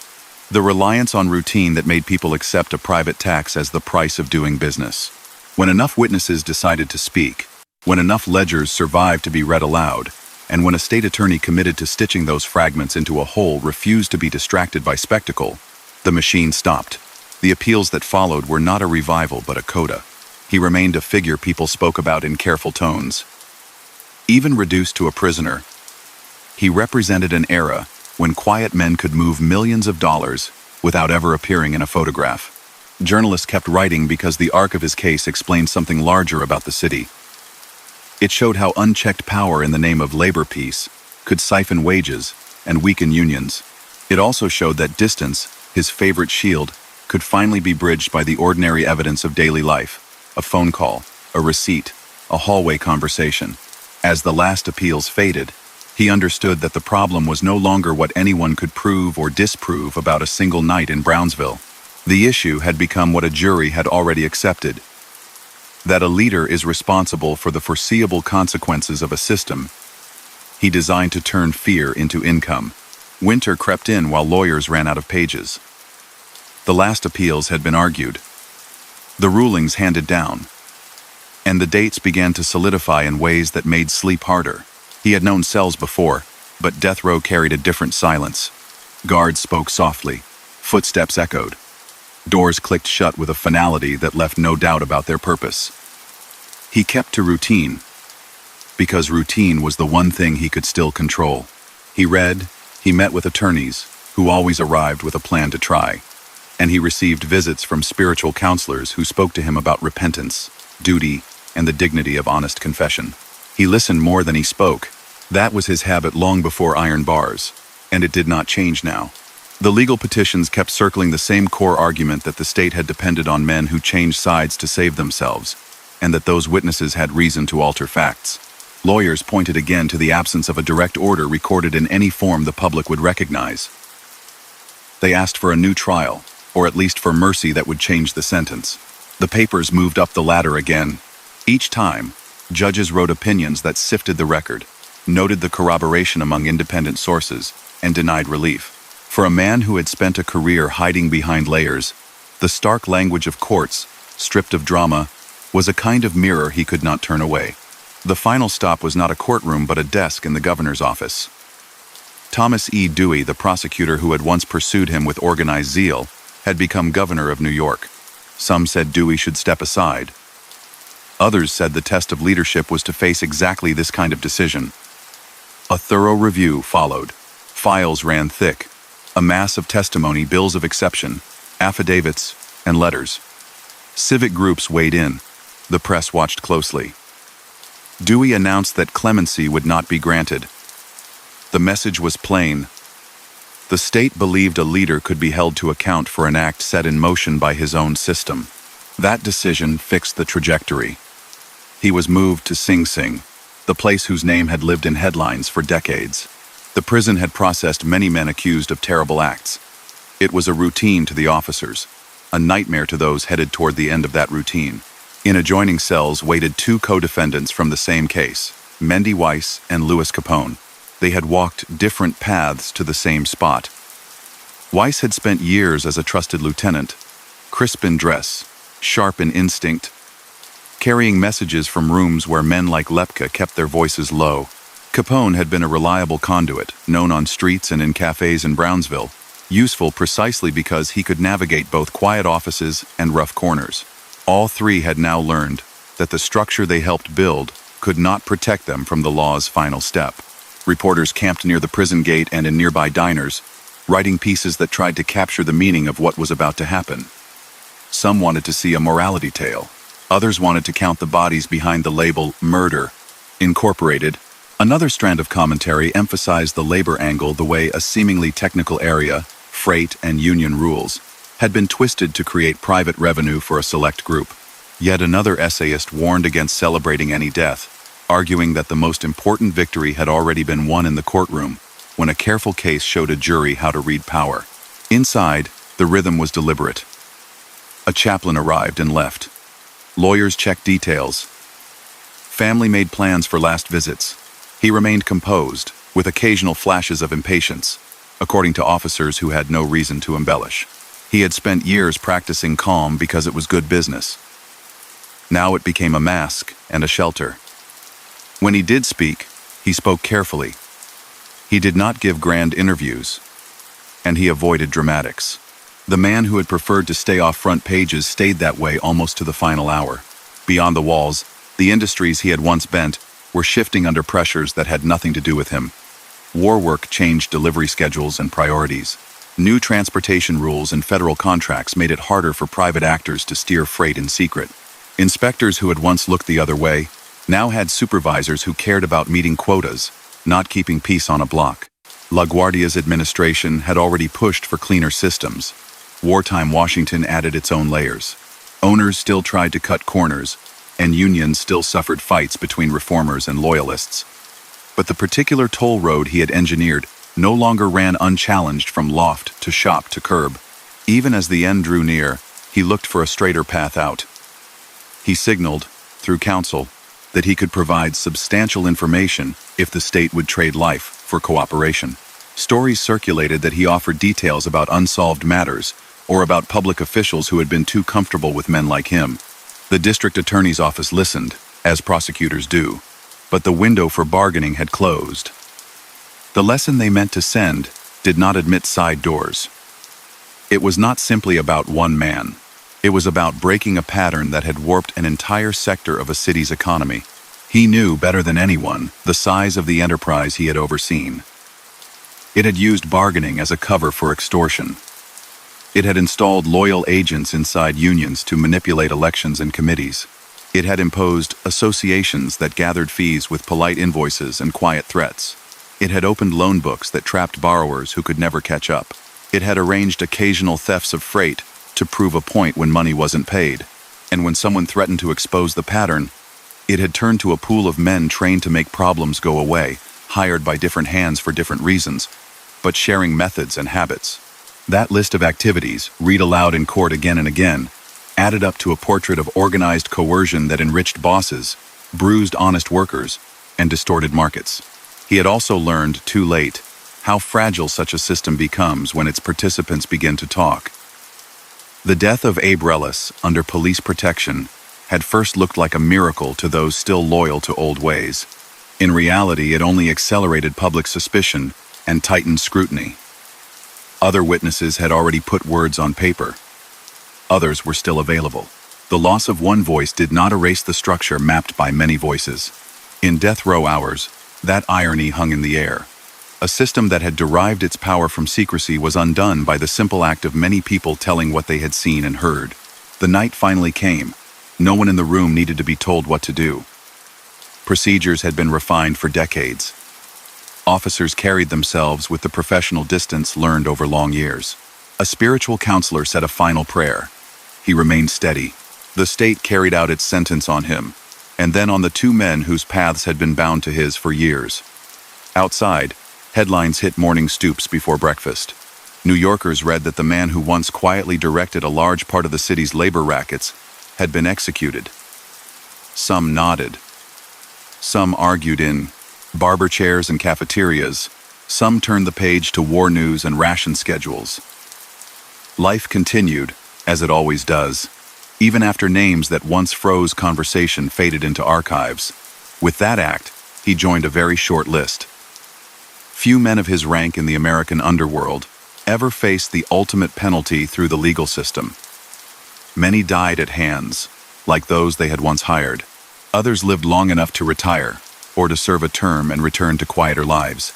the reliance on routine that made people accept a private tax as the price of doing business. When enough witnesses decided to speak, when enough ledgers survived to be read aloud, and when a state attorney committed to stitching those fragments into a whole refused to be distracted by spectacle, the machine stopped. The appeals that followed were not a revival but a coda. He remained a figure people spoke about in careful tones. Even reduced to a prisoner, he represented an era when quiet men could move millions of dollars without ever appearing in a photograph. Journalists kept writing because the arc of his case explained something larger about the city. It showed how unchecked power in the name of labor peace could siphon wages and weaken unions. It also showed that distance, his favorite shield, could finally be bridged by the ordinary evidence of daily life: a phone call, a receipt, a hallway conversation. As the last appeals faded, he understood that the problem was no longer what anyone could prove or disprove about a single night in Brownsville. The issue had become what a jury had already accepted, that a leader is responsible for the foreseeable consequences of a system he designed to turn fear into income. Winter crept in while lawyers ran out of pages. The last appeals had been argued, the rulings handed down, and the dates began to solidify in ways that made sleep harder. He had known cells before, but death row carried a different silence. Guards spoke softly, footsteps echoed. Doors clicked shut with a finality that left no doubt about their purpose. He kept to routine, because routine was the one thing he could still control. He read, he met with attorneys, who always arrived with a plan to try, and he received visits from spiritual counselors who spoke to him about repentance, duty, and the dignity of honest confession. He listened more than he spoke. That was his habit long before iron bars, and it did not change now. The legal petitions kept circling the same core argument that the state had depended on men who changed sides to save themselves, and that those witnesses had reason to alter facts. Lawyers pointed again to the absence of a direct order recorded in any form the public would recognize. They asked for a new trial, or at least for mercy that would change the sentence. The papers moved up the ladder again. Each time, judges wrote opinions that sifted the record, noted the corroboration among independent sources, and denied relief. For a man who had spent a career hiding behind layers, the stark language of courts, stripped of drama, was a kind of mirror he could not turn away. The final stop was not a courtroom but a desk in the governor's office. Thomas E. Dewey, the prosecutor who had once pursued him with organized zeal, had become governor of New York. Some said Dewey should step aside. Others said the test of leadership was to face exactly this kind of decision. A thorough review followed. Files ran thick. A mass of testimony, bills of exception, affidavits, and letters. Civic groups weighed in. The press watched closely. Dewey announced that clemency would not be granted. The message was plain. The state believed a leader could be held to account for an act set in motion by his own system. That decision fixed the trajectory. He was moved to Sing Sing, the place whose name had lived in headlines for decades. The prison had processed many men accused of terrible acts. It was a routine to the officers, a nightmare to those headed toward the end of that routine. In adjoining cells waited two co-defendants from the same case, Mendy Weiss and Louis Capone. They had walked different paths to the same spot. Weiss had spent years as a trusted lieutenant, crisp in dress, sharp in instinct, carrying messages from rooms where men like Lepke kept their voices low. Capone had been a reliable conduit, known on streets and in cafes in Brownsville, useful precisely because he could navigate both quiet offices and rough corners. All three had now learned that the structure they helped build could not protect them from the law's final step. Reporters camped near the prison gate and in nearby diners, writing pieces that tried to capture the meaning of what was about to happen. Some wanted to see a morality tale. Others wanted to count the bodies behind the label Murder, Incorporated. Another strand of commentary emphasized the labor angle the way a seemingly technical area, freight and union rules, had been twisted to create private revenue for a select group. Yet another essayist warned against celebrating any death, arguing that the most important victory had already been won in the courtroom, when a careful case showed a jury how to read power. Inside, the rhythm was deliberate. A chaplain arrived and left. Lawyers checked details. Family made plans for last visits. He remained composed, with occasional flashes of impatience, according to officers who had no reason to embellish. He had spent years practicing calm because it was good business. Now it became a mask and a shelter. When he did speak, he spoke carefully. He did not give grand interviews, and he avoided dramatics. The man who had preferred to stay off front pages stayed that way almost to the final hour. Beyond the walls, the industries he had once bent were shifting under pressures that had nothing to do with him. War work changed delivery schedules and priorities. New transportation rules and federal contracts made it harder for private actors to steer freight in secret. Inspectors who had once looked the other way now had supervisors who cared about meeting quotas, not keeping peace on a block. LaGuardia's administration had already pushed for cleaner systems. Wartime Washington added its own layers. Owners still tried to cut corners, and unions still suffered fights between reformers and loyalists. But the particular toll road he had engineered no longer ran unchallenged from loft to shop to curb. Even as the end drew near, he looked for a straighter path out. He signaled, through counsel, that he could provide substantial information if the state would trade life for cooperation. Stories circulated that he offered details about unsolved matters or about public officials who had been too comfortable with men like him. The district attorney's office listened, as prosecutors do, but the window for bargaining had closed. The lesson they meant to send did not admit side doors. It was not simply about one man. It was about breaking a pattern that had warped an entire sector of a city's economy. He knew better than anyone the size of the enterprise he had overseen. It had used bargaining as a cover for extortion. It had installed loyal agents inside unions to manipulate elections and committees. It had imposed associations that gathered fees with polite invoices and quiet threats. It had opened loan books that trapped borrowers who could never catch up. It had arranged occasional thefts of freight to prove a point when money wasn't paid. And when someone threatened to expose the pattern, it had turned to a pool of men trained to make problems go away, hired by different hands for different reasons, but sharing methods and habits. That list of activities, read aloud in court again and again, added up to a portrait of organized coercion that enriched bosses, bruised honest workers, and distorted markets. He had also learned, too late, how fragile such a system becomes when its participants begin to talk. The death of Abe Relis, under police protection, had first looked like a miracle to those still loyal to old ways. In reality, it only accelerated public suspicion and tightened scrutiny. Other witnesses had already put words on paper. Others were still available. The loss of one voice did not erase the structure mapped by many voices. In death row hours, that irony hung in the air. A system that had derived its power from secrecy was undone by the simple act of many people telling what they had seen and heard. The night finally came. No one in the room needed to be told what to do. Procedures had been refined for decades. Officers carried themselves with the professional distance learned over long years. A spiritual counselor said a final prayer. He remained steady. The state carried out its sentence on him, and then on the two men whose paths had been bound to his for years. Outside, headlines hit morning stoops before breakfast. New Yorkers read that the man who once quietly directed a large part of the city's labor rackets had been executed. Some nodded. Some argued in barber chairs and cafeterias. Some turned the page to war news and ration schedules. Life continued, as it always does, even after names that once froze conversation faded into archives. With that act, he joined a very short list. Few men of his rank in the American underworld ever faced the ultimate penalty through the legal system. Many died at hands, like those they had once hired. Others lived long enough to retire, or to serve a term and return to quieter lives.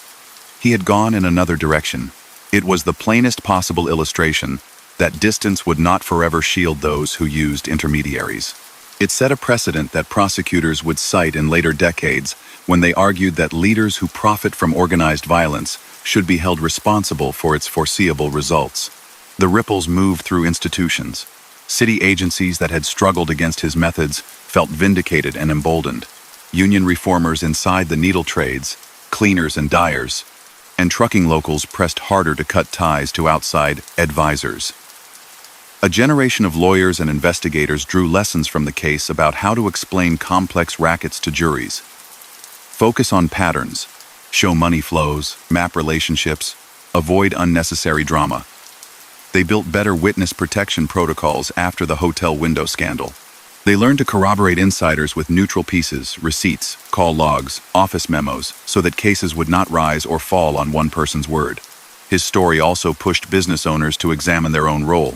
He had gone in another direction. It was the plainest possible illustration that distance would not forever shield those who used intermediaries. It set a precedent that prosecutors would cite in later decades when they argued that leaders who profit from organized violence should be held responsible for its foreseeable results. The ripples moved through institutions. City agencies that had struggled against his methods felt vindicated and emboldened. Union reformers inside the needle trades, cleaners and dyers, and trucking locals pressed harder to cut ties to outside advisors. A generation of lawyers and investigators drew lessons from the case about how to explain complex rackets to juries. Focus on patterns, show money flows, map relationships, avoid unnecessary drama. They built better witness protection protocols after the hotel window scandal. They learned to corroborate insiders with neutral pieces, receipts, call logs, office memos, so that cases would not rise or fall on one person's word. His story also pushed business owners to examine their own role.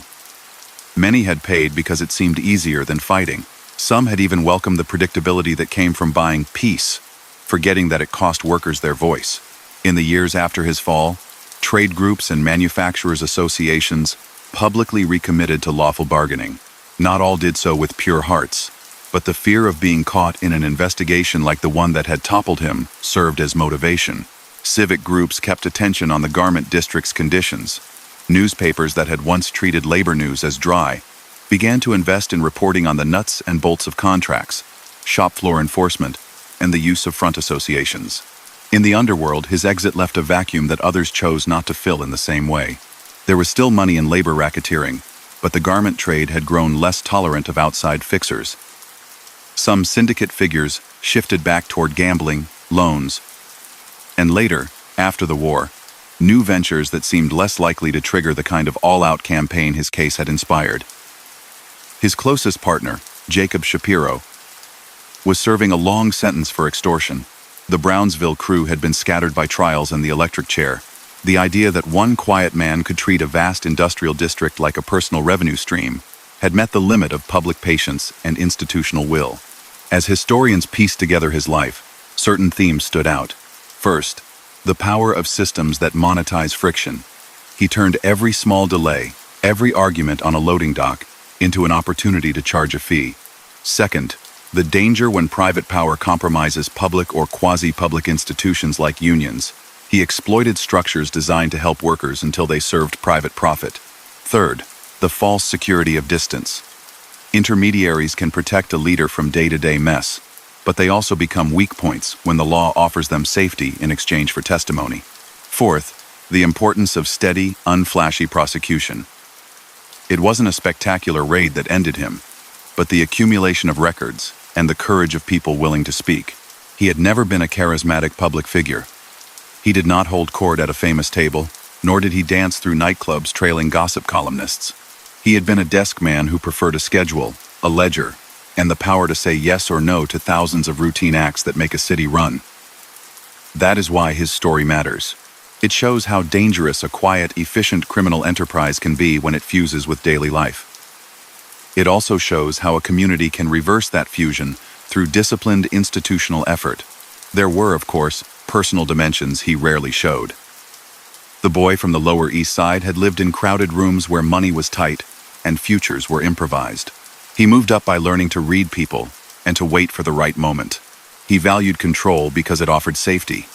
Many had paid because it seemed easier than fighting. Some had even welcomed the predictability that came from buying peace, forgetting that it cost workers their voice. In the years after his fall, trade groups and manufacturers' associations publicly recommitted to lawful bargaining. Not all did so with pure hearts, but the fear of being caught in an investigation like the one that had toppled him served as motivation. Civic groups kept attention on the garment district's conditions. Newspapers that had once treated labor news as dry began to invest in reporting on the nuts and bolts of contracts, shop floor enforcement, and the use of front associations. In the underworld, his exit left a vacuum that others chose not to fill in the same way. There was still money in labor racketeering, but the garment trade had grown less tolerant of outside fixers. Some syndicate figures shifted back toward gambling, loans, and later, after the war, new ventures that seemed less likely to trigger the kind of all-out campaign his case had inspired. His closest partner, Jacob Shapiro, was serving a long sentence for extortion. The Brownsville crew had been scattered by trials and the electric chair. The idea that one quiet man could treat a vast industrial district like a personal revenue stream had met the limit of public patience and institutional will. As historians pieced together his life, certain themes stood out. First, the power of systems that monetize friction. He turned every small delay, every argument on a loading dock, into an opportunity to charge a fee. Second, the danger when private power compromises public or quasi-public institutions like unions. He exploited structures designed to help workers until they served private profit. Third, the false security of distance. Intermediaries can protect a leader from day-to-day mess, but they also become weak points when the law offers them safety in exchange for testimony. Fourth, the importance of steady, unflashy prosecution. It wasn't a spectacular raid that ended him, but the accumulation of records and the courage of people willing to speak. He had never been a charismatic public figure. He did not hold court at a famous table, nor did he dance through nightclubs trailing gossip columnists. He had been a desk man who preferred a schedule, a ledger, and the power to say yes or no to thousands of routine acts that make a city run. That is why his story matters. It shows how dangerous a quiet, efficient criminal enterprise can be when it fuses with daily life. It also shows how a community can reverse that fusion through disciplined institutional effort. There were, of course, personal dimensions he rarely showed. The boy from the Lower East Side had lived in crowded rooms where money was tight and futures were improvised. He moved up by learning to read people and to wait for the right moment. He valued control because it offered safety.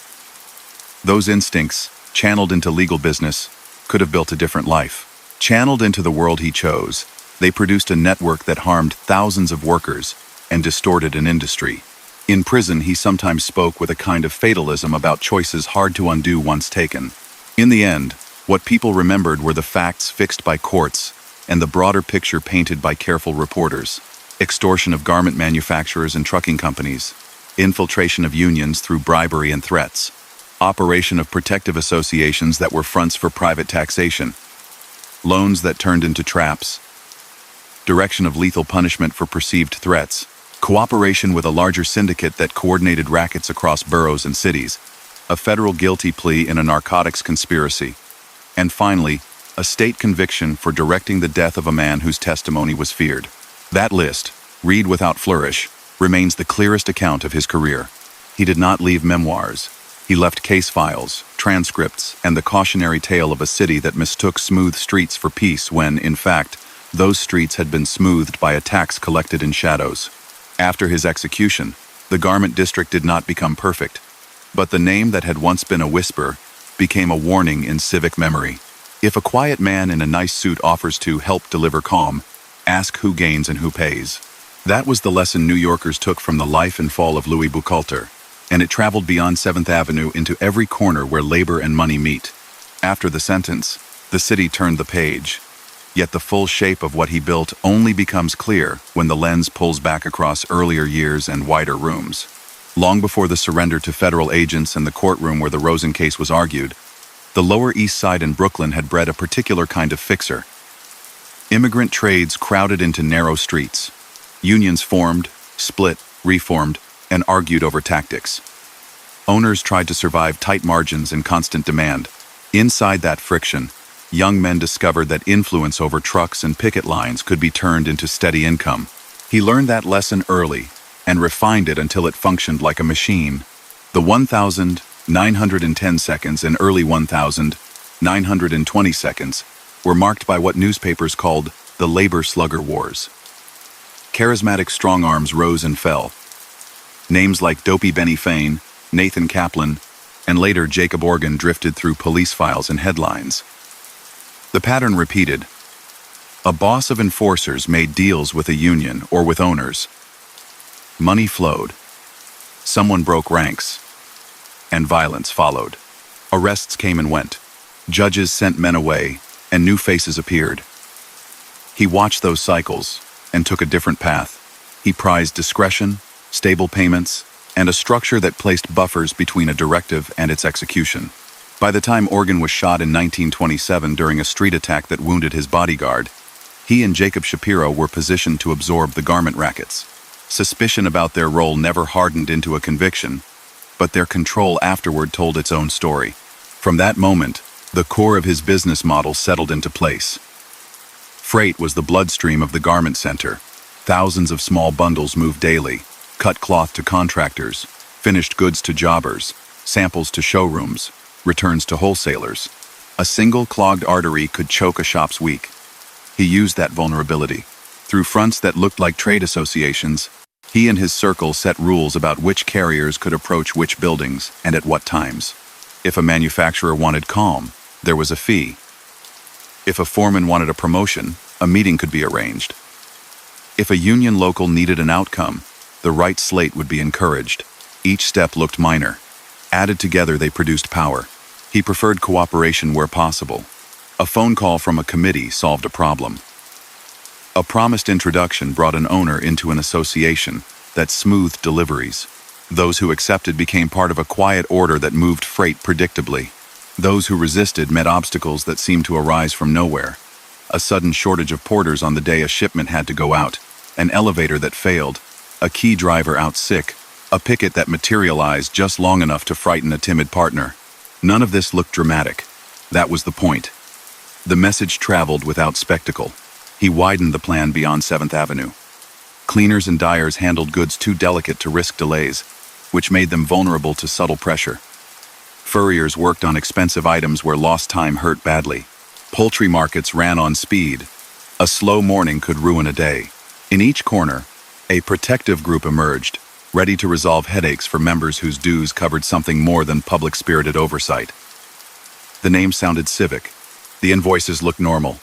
Those instincts, channeled into legal business, could have built a different life. Channeled into the world he chose, they produced a network that harmed thousands of workers and distorted an industry. In prison, he sometimes spoke with a kind of fatalism about choices hard to undo once taken. In the end, what people remembered were the facts fixed by courts and the broader picture painted by careful reporters. Extortion of garment manufacturers and trucking companies, infiltration of unions through bribery and threats, operation of protective associations that were fronts for private taxation, loans that turned into traps, direction of lethal punishment for perceived threats, cooperation with a larger syndicate that coordinated rackets across boroughs and cities, a federal guilty plea in a narcotics conspiracy, and finally, a state conviction for directing the death of a man whose testimony was feared. That list, read without flourish, remains the clearest account of his career. He did not leave memoirs. He left case files, transcripts, and the cautionary tale of a city that mistook smooth streets for peace when, in fact, those streets had been smoothed by a tax collected in shadows. After his execution, the garment district did not become perfect, but the name that had once been a whisper became a warning in civic memory. If a quiet man in a nice suit offers to help deliver calm, ask who gains and who pays. That was the lesson New Yorkers took from the life and fall of Louis Buchalter, and it traveled beyond 7th Avenue into every corner where labor and money meet. After the sentence, the city turned the page. Yet the full shape of what he built only becomes clear when the lens pulls back across earlier years and wider rooms. Long before the surrender to federal agents and the courtroom where the Rosen case was argued, the Lower East Side in Brooklyn had bred a particular kind of fixer. Immigrant trades crowded into narrow streets. Unions formed, split, reformed, and argued over tactics. Owners tried to survive tight margins and constant demand. Inside that friction, young men discovered that influence over trucks and picket lines could be turned into steady income. He learned that lesson early and refined it until it functioned like a machine. The 1,910 seconds and early 1,920 seconds were marked by what newspapers called the labor slugger wars. Charismatic strong arms rose and fell. Names like Dopey Benny Fane, Nathan Kaplan, and later Jacob Organ drifted through police files and headlines. The pattern repeated. A boss of enforcers made deals with a union or with owners. Money flowed. Someone broke ranks. And violence followed. Arrests came and went. Judges sent men away. and new faces appeared. He watched those cycles and took a different path. He prized discretion, stable payments, and a structure that placed buffers between a directive and its execution. By the time Organ was shot in 1927 during a street attack that wounded his bodyguard, he and Jacob Shapiro were positioned to absorb the garment rackets. Suspicion about their role never hardened into a conviction, but their control afterward told its own story. From that moment, the core of his business model settled into place. Freight was the bloodstream of the garment center. Thousands of small bundles moved daily, cut cloth to contractors, finished goods to jobbers, samples to showrooms, returns to wholesalers. A single clogged artery could choke a shop's week. He used that vulnerability. Through fronts that looked like trade associations, he and his circle set rules about which carriers could approach which buildings and at what times. If a manufacturer wanted calm, there was a fee. If a foreman wanted a promotion, a meeting could be arranged. If a union local needed an outcome, the right slate would be encouraged. Each step looked minor. Added together, they produced power. He preferred cooperation where possible. A phone call from a committee solved a problem. A promised introduction brought an owner into an association that smoothed deliveries. Those who accepted became part of a quiet order that moved freight predictably. Those who resisted met obstacles that seemed to arise from nowhere. A sudden shortage of porters on the day a shipment had to go out, an elevator that failed, a key driver out sick, a picket that materialized just long enough to frighten a timid partner. None of this looked dramatic. That was the point. The message traveled without spectacle. He widened the plan beyond 7th Avenue. Cleaners and dyers handled goods too delicate to risk delays, which made them vulnerable to subtle pressure. Furriers worked on expensive items where lost time hurt badly. Poultry markets ran on speed. A slow morning could ruin a day. In each corner, a protective group emerged, ready to resolve headaches for members whose dues covered something more than public-spirited oversight. The name sounded civic. The invoices looked normal.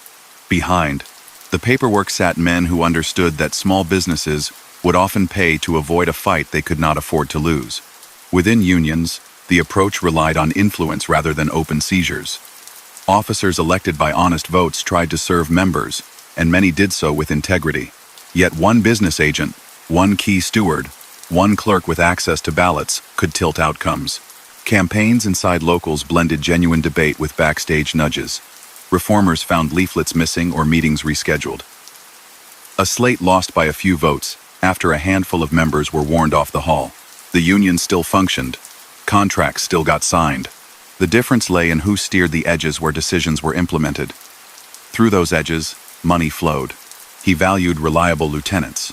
Behind, the paperwork sat men who understood that small businesses would often pay to avoid a fight they could not afford to lose. Within unions, the approach relied on influence rather than open seizures. Officers elected by honest votes tried to serve members, and many did so with integrity. Yet one business agent, one key steward, one clerk with access to ballots could tilt outcomes. Campaigns inside locals blended genuine debate with backstage nudges. Reformers found leaflets missing or meetings rescheduled. A slate lost by a few votes after a handful of members were warned off the hall. The union still functioned. Contracts still got signed. The difference lay in who steered the edges where decisions were implemented. Through those edges, money flowed. He valued reliable lieutenants.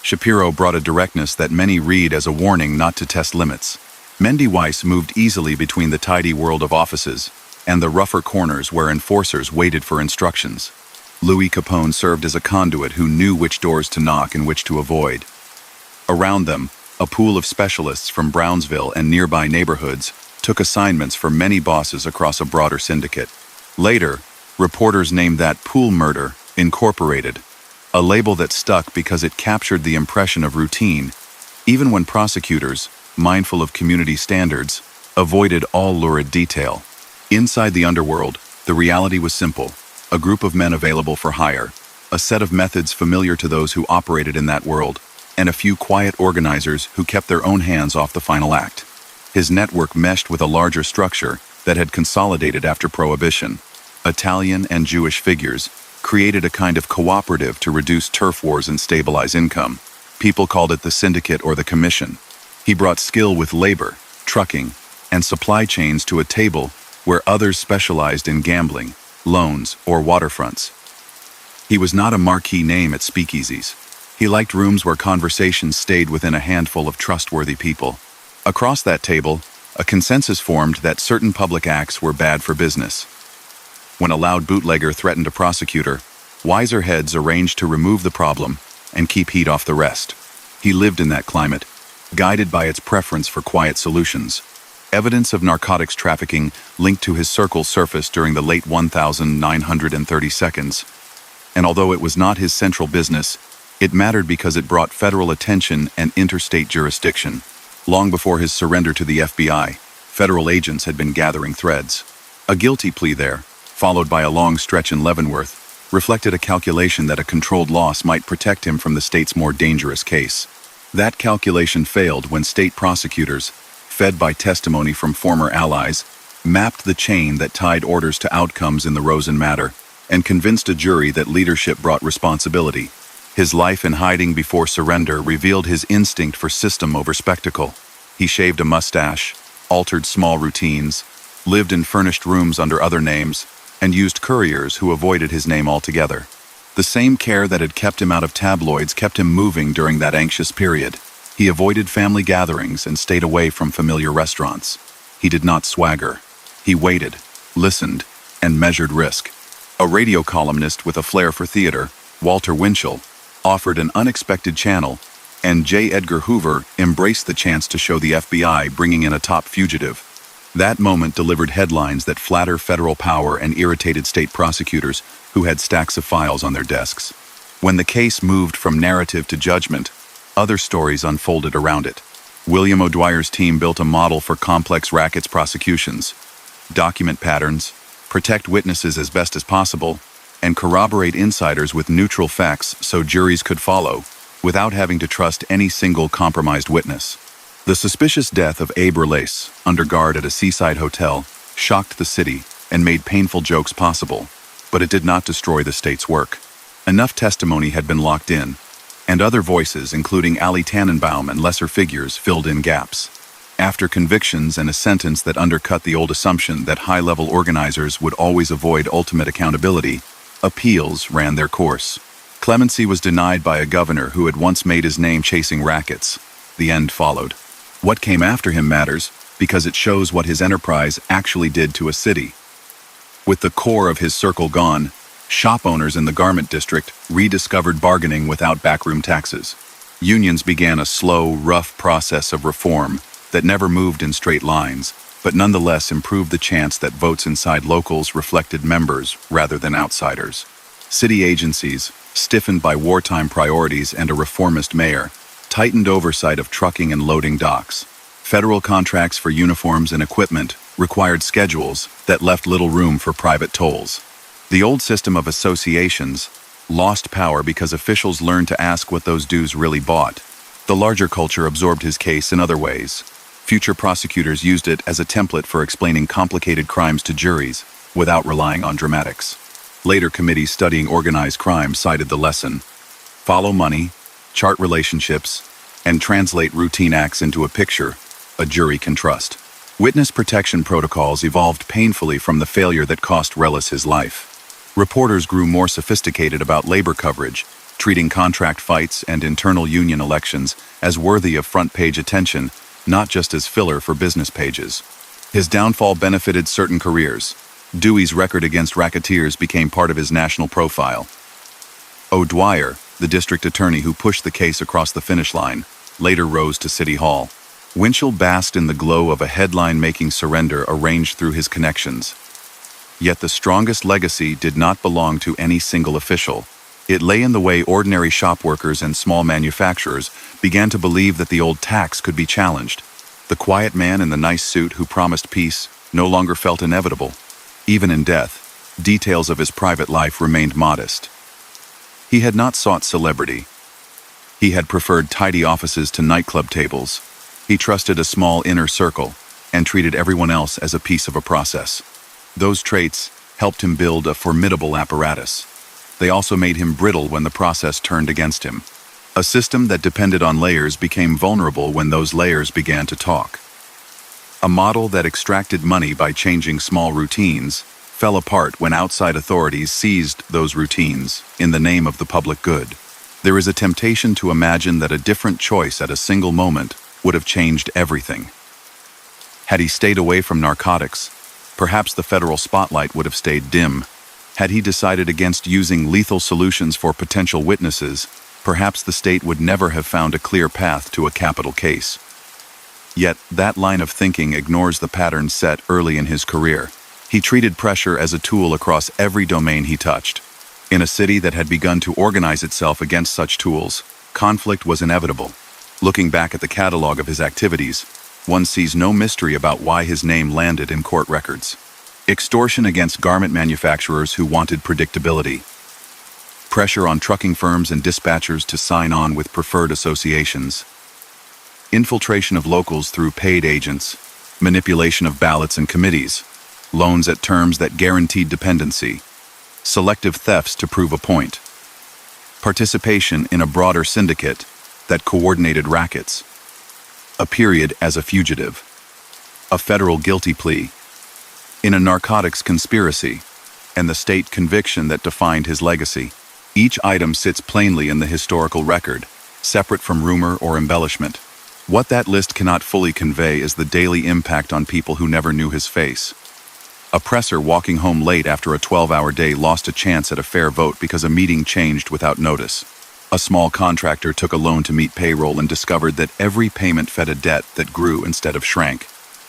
Shapiro brought a directness that many read as a warning not to test limits. Mendy Weiss moved easily between the tidy world of offices and the rougher corners where enforcers waited for instructions. Louis Capone served as a conduit who knew which doors to knock and which to avoid. Around them, a pool of specialists from Brownsville and nearby neighborhoods took assignments for many bosses across a broader syndicate. Later, reporters named that pool Murder Incorporated, a label that stuck because it captured the impression of routine, even when prosecutors, mindful of community standards, avoided all lurid detail. Inside the underworld, the reality was simple: a group of men available for hire, a set of methods familiar to those who operated in that world, and a few quiet organizers who kept their own hands off the final act. His network meshed with a larger structure that had consolidated after Prohibition. Italian and Jewish figures created a kind of cooperative to reduce turf wars and stabilize income. People called it the syndicate or the commission. He brought skill with labor, trucking, and supply chains to a table where others specialized in gambling, loans, or waterfronts. He was not a marquee name at speakeasies. He liked rooms where conversations stayed within a handful of trustworthy people. Across that table, a consensus formed that certain public acts were bad for business. When a loud bootlegger threatened a prosecutor, wiser heads arranged to remove the problem and keep heat off the rest. He lived in that climate, guided by its preference for quiet solutions. Evidence of narcotics trafficking linked to his circle surfaced during the late 1932s, and although it was not his central business, it mattered because it brought federal attention and interstate jurisdiction. Long before his surrender to the FBI, federal agents had been gathering threads. A guilty plea there, followed by a long stretch in Leavenworth, reflected a calculation that a controlled loss might protect him from the state's more dangerous case. That calculation failed when state prosecutors, fed by testimony from former allies, mapped the chain that tied orders to outcomes in the Rosen matter and convinced a jury that leadership brought responsibility. His life in hiding before surrender revealed his instinct for system over spectacle. He shaved a mustache, altered small routines, lived in furnished rooms under other names, and used couriers who avoided his name altogether. The same care that had kept him out of tabloids kept him moving during that anxious period. He avoided family gatherings and stayed away from familiar restaurants. He did not swagger. He waited, listened, and measured risk. A radio columnist with a flair for theater, Walter Winchell, offered an unexpected channel, and J. Edgar Hoover embraced the chance to show the FBI bringing in a top fugitive. That moment delivered headlines that flatter federal power and irritated state prosecutors who had stacks of files on their desks. When the case moved from narrative to judgment, other stories unfolded around it. William O'Dwyer's team built a model for complex rackets prosecutions: document patterns, protect witnesses as best as possible, and corroborate insiders with neutral facts so juries could follow, without having to trust any single compromised witness. The suspicious death of Abe Relace, under guard at a seaside hotel, shocked the city and made painful jokes possible, but it did not destroy the state's work. Enough testimony had been locked in, and other voices, including Allie Tannenbaum and lesser figures, filled in gaps. After convictions and a sentence that undercut the old assumption that high-level organizers would always avoid ultimate accountability, appeals ran their course. Clemency was denied by a governor who had once made his name chasing rackets. The end followed. What came after him matters because it shows what his enterprise actually did to a city. With the core of his circle gone, shop owners in the garment district rediscovered bargaining without backroom taxes. Unions began a slow, rough process of reform that never moved in straight lines, but nonetheless improved the chance that votes inside locals reflected members rather than outsiders. City agencies, stiffened by wartime priorities and a reformist mayor, tightened oversight of trucking and loading docks. Federal contracts for uniforms and equipment required schedules that left little room for private tolls. The old system of associations lost power because officials learned to ask what those dues really bought. The larger culture absorbed his case in other ways. Future prosecutors used it as a template for explaining complicated crimes to juries without relying on dramatics. Later committees studying organized crime cited the lesson: follow money, chart relationships, and translate routine acts into a picture a jury can trust. Witness protection protocols evolved painfully from the failure that cost Relis his life. Reporters grew more sophisticated about labor coverage, treating contract fights and internal union elections as worthy of front-page attention, not just as filler for business pages. His downfall benefited certain careers. Dewey's record against racketeers became part of his national profile. O'Dwyer, the district attorney who pushed the case across the finish line, later rose to City Hall. Winchell basked in the glow of a headline-making surrender arranged through his connections. Yet the strongest legacy did not belong to any single official. It lay in the way ordinary shop workers and small manufacturers began to believe that the old tax could be challenged. The quiet man in the nice suit who promised peace no longer felt inevitable. Even in death, details of his private life remained modest. He had not sought celebrity. He had preferred tidy offices to nightclub tables. He trusted a small inner circle and treated everyone else as a piece of a process. Those traits helped him build a formidable apparatus. They also made him brittle when the process turned against him. A system that depended on layers became vulnerable when those layers began to talk. A model that extracted money by changing small routines fell apart when outside authorities seized those routines in the name of the public good. There is a temptation to imagine that a different choice at a single moment would have changed everything. Had he stayed away from narcotics, perhaps the federal spotlight would have stayed dim. Had he decided against using lethal solutions for potential witnesses, perhaps the state would never have found a clear path to a capital case. Yet, that line of thinking ignores the pattern set early in his career. He treated pressure as a tool across every domain he touched. In a city that had begun to organize itself against such tools, conflict was inevitable. Looking back at the catalog of his activities, one sees no mystery about why his name landed in court records. Extortion against garment manufacturers who wanted predictability. Pressure on trucking firms and dispatchers to sign on with preferred associations. Infiltration of locals through paid agents. Manipulation of ballots and committees. Loans at terms that guaranteed dependency. Selective thefts to prove a point. Participation in a broader syndicate that coordinated rackets. A period as a fugitive. A federal guilty plea. In a narcotics conspiracy, and the state conviction that defined his legacy. Each item sits plainly in the historical record, separate from rumor or embellishment. What that list cannot fully convey is the daily impact on people who never knew his face. A presser walking home late after a 12-hour day lost a chance at a fair vote because a meeting changed without notice. A small contractor took a loan to meet payroll and discovered that every payment fed a debt that grew instead of shrank.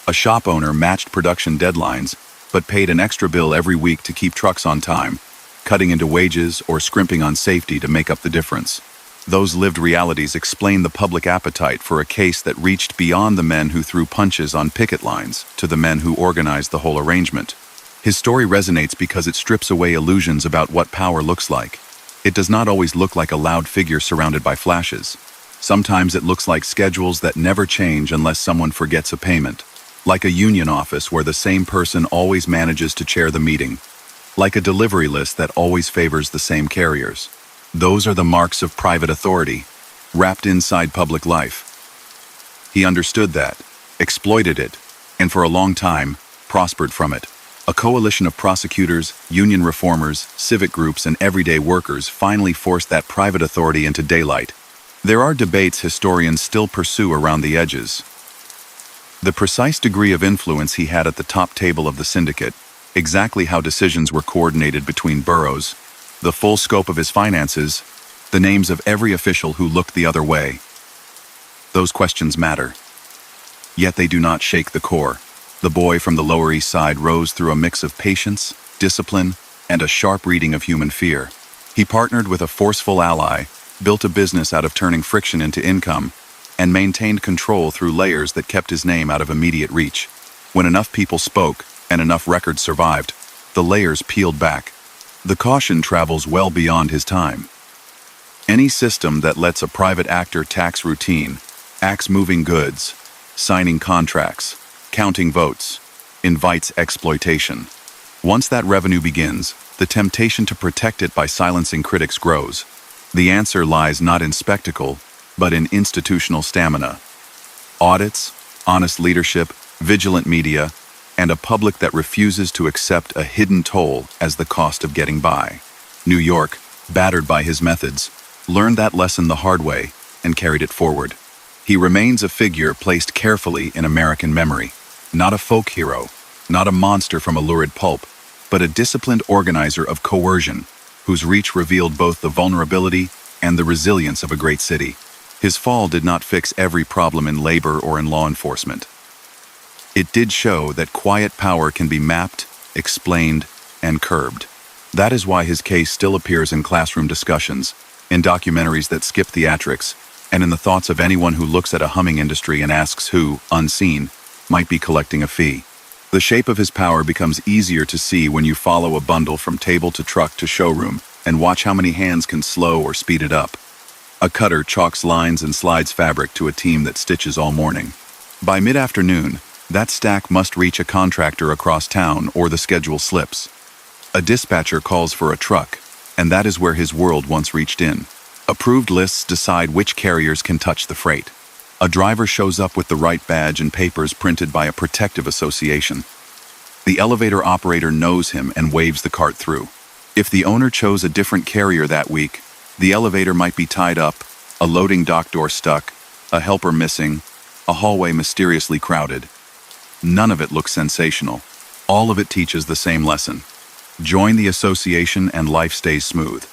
A shop owner matched production deadlines, but paid an extra bill every week to keep trucks on time, cutting into wages or scrimping on safety to make up the difference. Those lived realities explain the public appetite for a case that reached beyond the men who threw punches on picket lines to the men who organized the whole arrangement. His story resonates because it strips away illusions about what power looks like. It does not always look like a loud figure surrounded by flashes. Sometimes it looks like schedules that never change unless someone forgets a payment. Like a union office where the same person always manages to chair the meeting. Like a delivery list that always favors the same carriers. Those are the marks of private authority, wrapped inside public life. He understood that, exploited it, and for a long time, prospered from it. A coalition of prosecutors, union reformers, civic groups, and everyday workers finally forced that private authority into daylight. There are debates historians still pursue around the edges. The precise degree of influence he had at the top table of the syndicate, exactly how decisions were coordinated between boroughs, the full scope of his finances, the names of every official who looked the other way. Those questions matter. Yet they do not shake the core. The boy from the Lower East Side rose through a mix of patience, discipline, and a sharp reading of human fear. He partnered with a forceful ally, built a business out of turning friction into income, and maintained control through layers that kept his name out of immediate reach. When enough people spoke, and enough records survived, the layers peeled back. The caution travels well beyond his time. Any system that lets a private actor tax routine, acts moving goods, signing contracts, counting votes, invites exploitation. Once that revenue begins, the temptation to protect it by silencing critics grows. The answer lies not in spectacle, but in institutional stamina. Audits, honest leadership, vigilant media, and a public that refuses to accept a hidden toll as the cost of getting by. New York, battered by his methods, learned that lesson the hard way and carried it forward. He remains a figure placed carefully in American memory. Not a folk hero, not a monster from a lurid pulp, but a disciplined organizer of coercion, whose reach revealed both the vulnerability and the resilience of a great city. His fall did not fix every problem in labor or in law enforcement. It did show that quiet power can be mapped, explained, and curbed. That is why his case still appears in classroom discussions, in documentaries that skip theatrics, and in the thoughts of anyone who looks at a humming industry and asks who, unseen, might be collecting a fee. The shape of his power becomes easier to see when you follow a bundle from table to truck to showroom and watch how many hands can slow or speed it up. A cutter chalks lines and slides fabric to a team that stitches all morning. By mid-afternoon, that stack must reach a contractor across town or the schedule slips. A dispatcher calls for a truck, and that is where his world once reached in. Approved lists decide which carriers can touch the freight. A driver shows up with the right badge and papers printed by a protective association. The elevator operator knows him and waves the cart through. If the owner chose a different carrier that week, the elevator might be tied up, a loading dock door stuck, a helper missing, a hallway mysteriously crowded. None of it looks sensational. All of it teaches the same lesson. Join the association and life stays smooth.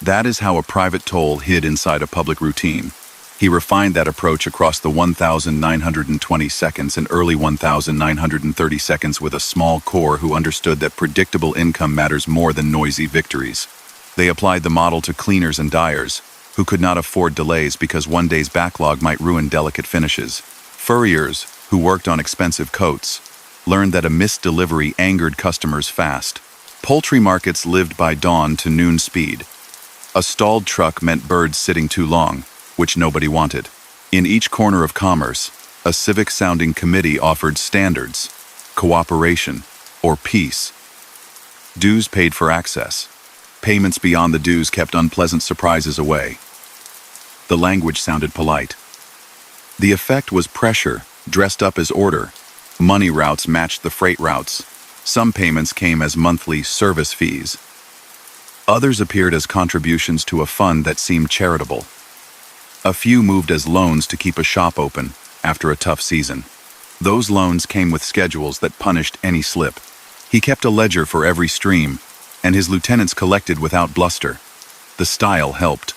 That is how a private toll hid inside a public routine. He refined that approach across the 1,920 seconds and early 1,930 seconds with a small core who understood that predictable income matters more than noisy victories. They applied the model to cleaners and dyers, who could not afford delays because one day's backlog might ruin delicate finishes. Furriers, who worked on expensive coats, learned that a missed delivery angered customers fast. Poultry markets lived by dawn to noon speed. A stalled truck meant birds sitting too long, which nobody wanted. In each corner of commerce, a civic-sounding committee offered standards, cooperation, or peace. Dues paid for access. Payments beyond the dues kept unpleasant surprises away. The language sounded polite. The effect was pressure, dressed up as order. Money routes matched the freight routes. Some payments came as monthly service fees. Others appeared as contributions to a fund that seemed charitable. A few moved as loans to keep a shop open after a tough season. Those loans came with schedules that punished any slip. He kept a ledger for every stream, and his lieutenants collected without bluster. The style helped.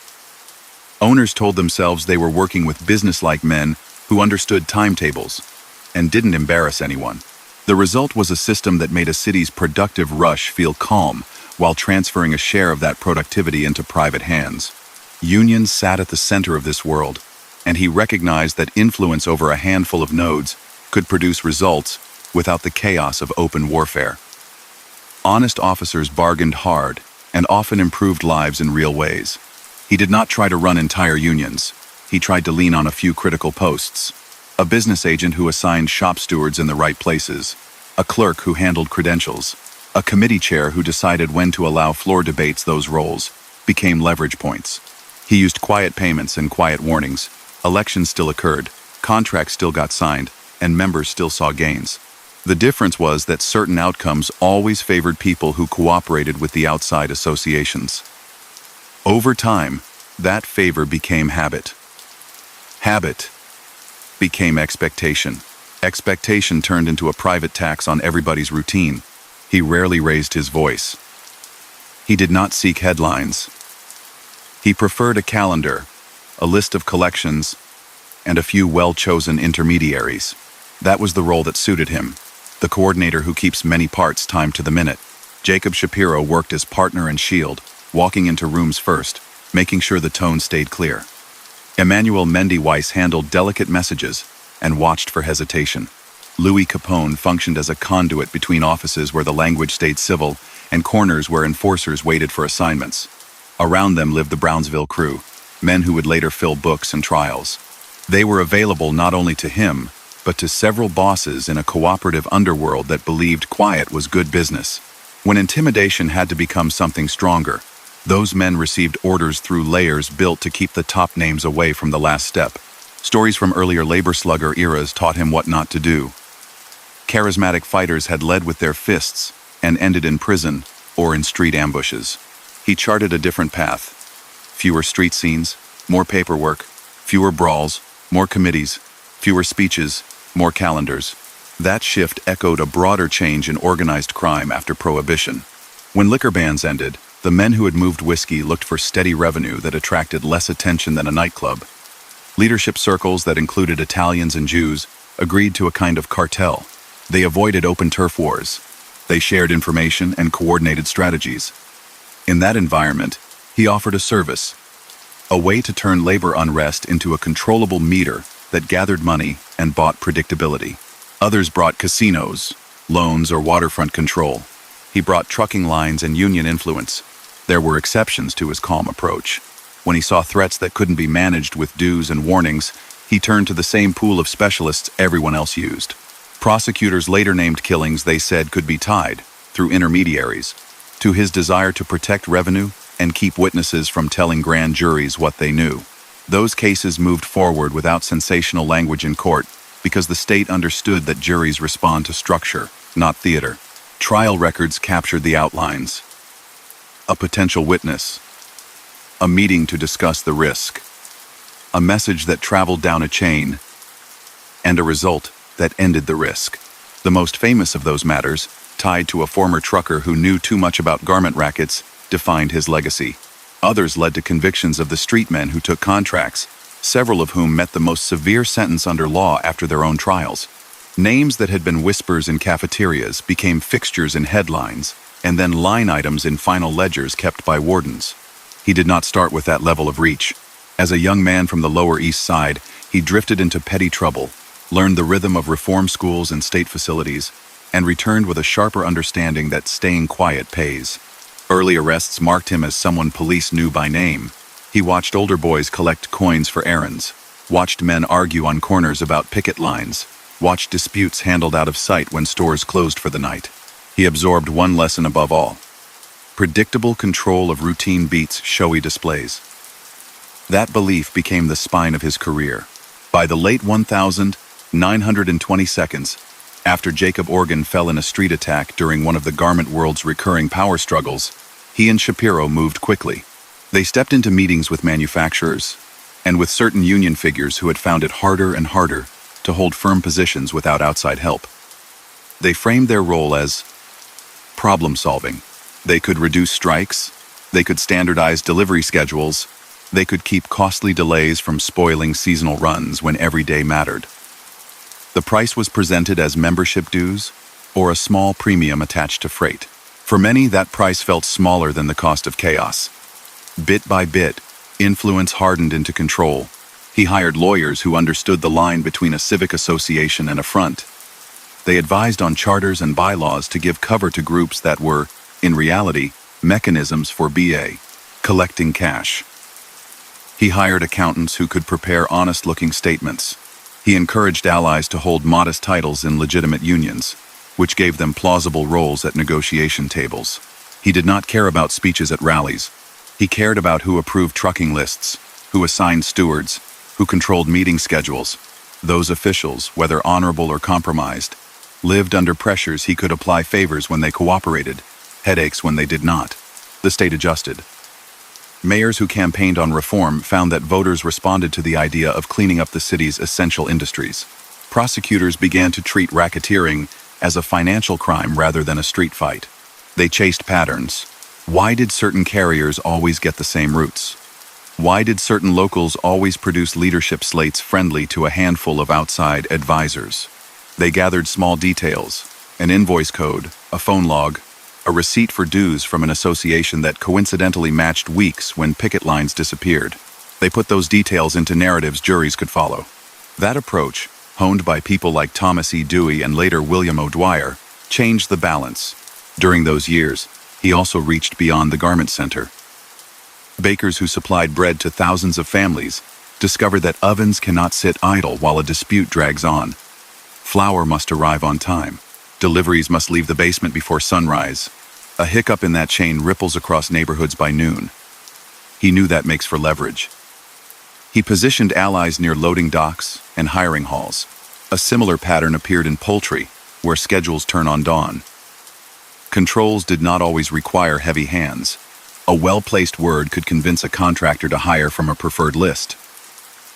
Owners told themselves they were working with businesslike men who understood timetables and didn't embarrass anyone. The result was a system that made a city's productive rush feel calm while transferring a share of that productivity into private hands. Unions sat at the center of this world, and he recognized that influence over a handful of nodes could produce results without the chaos of open warfare. Honest officers bargained hard and often improved lives in real ways. He did not try to run entire unions. He tried to lean on a few critical posts. A business agent who assigned shop stewards in the right places, a clerk who handled credentials, a committee chair who decided when to allow floor debates. Those roles became leverage points. He used quiet payments and quiet warnings. Elections still occurred, contracts still got signed, and members still saw gains. The difference was that certain outcomes always favored people who cooperated with the outside associations. Over time, that favor became habit. Habit became expectation. Expectation turned into a private tax on everybody's routine. He rarely raised his voice. He did not seek headlines. He preferred a calendar, a list of collections, and a few well-chosen intermediaries. That was the role that suited him, the coordinator who keeps many parts timed to the minute. Jacob Shapiro worked as partner and shield, walking into rooms first, making sure the tone stayed clear. Emmanuel Mendy Weiss handled delicate messages and watched for hesitation. Louis Capone functioned as a conduit between offices where the language stayed civil and corners where enforcers waited for assignments. Around them lived the Brownsville crew, men who would later fill books and trials. They were available not only to him, but to several bosses in a cooperative underworld that believed quiet was good business. When intimidation had to become something stronger, those men received orders through layers built to keep the top names away from the last step. Stories from earlier labor slugger eras taught him what not to do. Charismatic fighters had led with their fists and ended in prison or in street ambushes. He charted a different path. Fewer street scenes, more paperwork, fewer brawls, more committees, fewer speeches, more calendars. That shift echoed a broader change in organized crime after Prohibition. When liquor bans ended, the men who had moved whiskey looked for steady revenue that attracted less attention than a nightclub. Leadership circles that included Italians and Jews agreed to a kind of cartel. They avoided open turf wars. They shared information and coordinated strategies. In that environment, he offered a service, a way to turn labor unrest into a controllable meter that gathered money and bought predictability. Others brought casinos, loans, or waterfront control. He brought trucking lines and union influence. There were exceptions to his calm approach. When he saw threats that couldn't be managed with dues and warnings, he turned to the same pool of specialists everyone else used. Prosecutors later named killings they said could be tied, through intermediaries, to his desire to protect revenue and keep witnesses from telling grand juries what they knew. Those cases moved forward without sensational language in court because the state understood that juries respond to structure, not theater. Trial records captured the outlines. A potential witness. A meeting to discuss the risk. A message that traveled down a chain. And a result that ended the risk. The most famous of those matters, tied to a former trucker who knew too much about garment rackets, defined his legacy. Others led to convictions of the street men who took contracts, several of whom met the most severe sentence under law after their own trials. Names that had been whispers in cafeterias became fixtures in headlines, and then line items in final ledgers kept by wardens. He did not start with that level of reach. As a young man from the Lower East Side, he drifted into petty trouble, learned the rhythm of reform schools and state facilities, and returned with a sharper understanding that staying quiet pays. Early arrests marked him as someone police knew by name. He watched older boys collect coins for errands, watched men argue on corners about picket lines, watched disputes handled out of sight when stores closed for the night. He absorbed one lesson above all: predictable control of routine beats, showy displays. That belief became the spine of his career. By the late 1922, after Jacob Organ fell in a street attack during one of the garment world's recurring power struggles, he and Shapiro moved quickly. They stepped into meetings with manufacturers, and with certain union figures who had found it harder and harder to hold firm positions without outside help. They framed their role as problem-solving. They could reduce strikes, they could standardize delivery schedules, they could keep costly delays from spoiling seasonal runs when every day mattered. The price was presented as membership dues or a small premium attached to freight. For many, that price felt smaller than the cost of chaos. Bit by bit, influence hardened into control. He hired lawyers who understood the line between a civic association and a front. They advised on charters and bylaws to give cover to groups that were, in reality, mechanisms for collecting cash. He hired accountants who could prepare honest-looking statements. He encouraged allies to hold modest titles in legitimate unions, which gave them plausible roles at negotiation tables. He did not care about speeches at rallies. He cared about who approved trucking lists, who assigned stewards, who controlled meeting schedules. Those officials, whether honorable or compromised, lived under pressures. He could apply favors when they cooperated, headaches when they did not. The state adjusted. Mayors who campaigned on reform found that voters responded to the idea of cleaning up the city's essential industries. Prosecutors began to treat racketeering as a financial crime rather than a street fight. They chased patterns. Why did certain carriers always get the same routes? Why did certain locals always produce leadership slates friendly to a handful of outside advisors? They gathered small details: an invoice code, a phone log, a receipt for dues from an association that coincidentally matched weeks when picket lines disappeared. They put those details into narratives juries could follow. That approach, honed by people like Thomas E. Dewey and later William O'Dwyer, changed the balance. During those years, he also reached beyond the garment center. Bakers who supplied bread to thousands of families discovered that ovens cannot sit idle while a dispute drags on. Flour must arrive on time. Deliveries must leave the basement before sunrise. A hiccup in that chain ripples across neighborhoods by noon. He knew that makes for leverage. He positioned allies near loading docks and hiring halls. A similar pattern appeared in poultry, where schedules turn on dawn. Controls did not always require heavy hands. A well-placed word could convince a contractor to hire from a preferred list.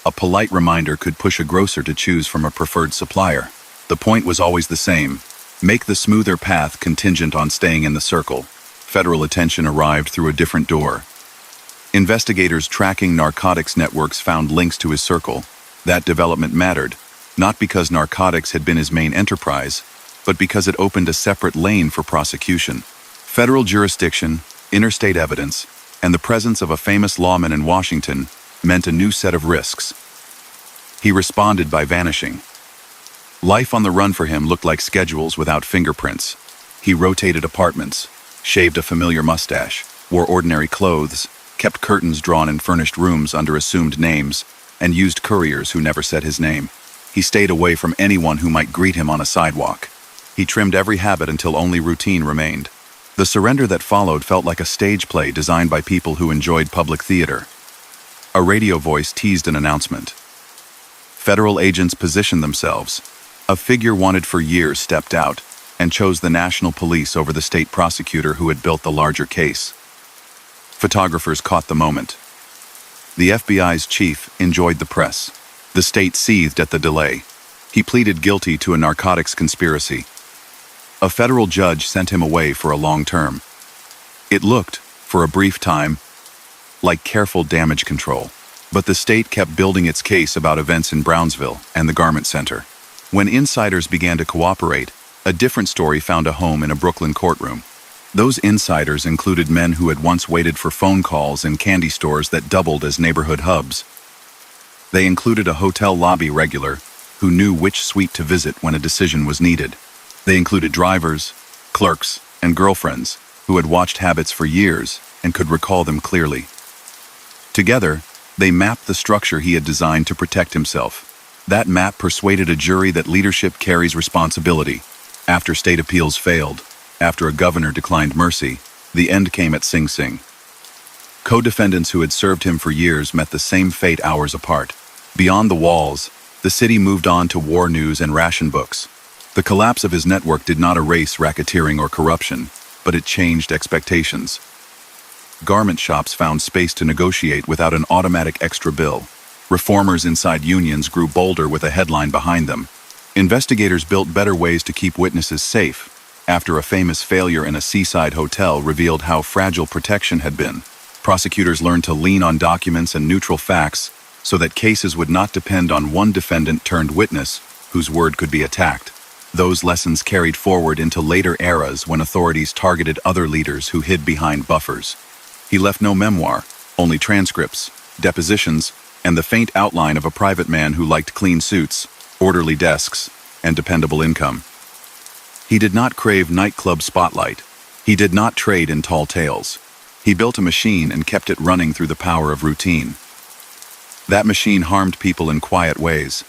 A polite reminder could push a grocer to choose from a preferred supplier. The point was always the same: make the smoother path contingent on staying in the circle. Federal attention arrived through a different door. Investigators tracking narcotics networks found links to his circle. That development mattered, not because narcotics had been his main enterprise, but because it opened a separate lane for prosecution. Federal jurisdiction, interstate evidence, and the presence of a famous lawman in Washington meant a new set of risks. He responded by vanishing. Life on the run for him looked like schedules without fingerprints. He rotated apartments, shaved a familiar mustache, wore ordinary clothes, kept curtains drawn in furnished rooms under assumed names, and used couriers who never said his name. He stayed away from anyone who might greet him on a sidewalk. He trimmed every habit until only routine remained. The surrender that followed felt like a stage play designed by people who enjoyed public theater. A radio voice teased an announcement. Federal agents positioned themselves. A figure wanted for years stepped out and chose the national police over the state prosecutor who had built the larger case. Photographers caught the moment. The FBI's chief enjoyed the press. The state seethed at the delay. He pleaded guilty to a narcotics conspiracy. A federal judge sent him away for a long term. It looked, for a brief time, like careful damage control. But the state kept building its case about events in Brownsville and the garment center. When insiders began to cooperate, a different story found a home in a Brooklyn courtroom. Those insiders included men who had once waited for phone calls in candy stores that doubled as neighborhood hubs. They included a hotel lobby regular who knew which suite to visit when a decision was needed. They included drivers, clerks, and girlfriends who had watched habits for years and could recall them clearly. Together, they mapped the structure he had designed to protect himself. That map persuaded a jury that leadership carries responsibility. After state appeals failed, after a governor declined mercy, the end came at Sing Sing. Co-defendants who had served him for years met the same fate hours apart. Beyond the walls, the city moved on to war news and ration books. The collapse of his network did not erase racketeering or corruption, but it changed expectations. Garment shops found space to negotiate without an automatic extra bill. Reformers inside unions grew bolder with a headline behind them. Investigators built better ways to keep witnesses safe, after a famous failure in a seaside hotel revealed how fragile protection had been. Prosecutors learned to lean on documents and neutral facts so that cases would not depend on one defendant turned witness whose word could be attacked. Those lessons carried forward into later eras when authorities targeted other leaders who hid behind buffers. He left no memoir, only transcripts, depositions, and the faint outline of a private man who liked clean suits, orderly desks, and dependable income. He did not crave nightclub spotlight. He did not trade in tall tales. He built a machine and kept it running through the power of routine. That machine harmed people in quiet ways.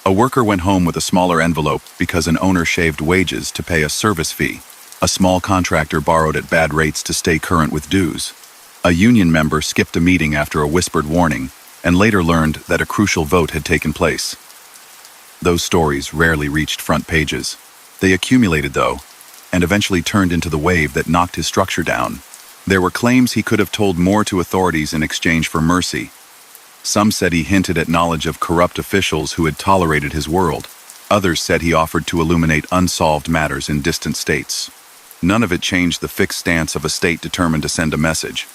A worker went home with a smaller envelope because an owner shaved wages to pay a service fee. A small contractor borrowed at bad rates to stay current with dues. A union member skipped a meeting after a whispered warning and later learned that a crucial vote had taken place. Those stories rarely reached front pages. They accumulated, though, and eventually turned into the wave that knocked his structure down. There were claims he could have told more to authorities in exchange for mercy. Some said he hinted at knowledge of corrupt officials who had tolerated his world. Others said he offered to illuminate unsolved matters in distant states. None of it changed the fixed stance of a state determined to send a message.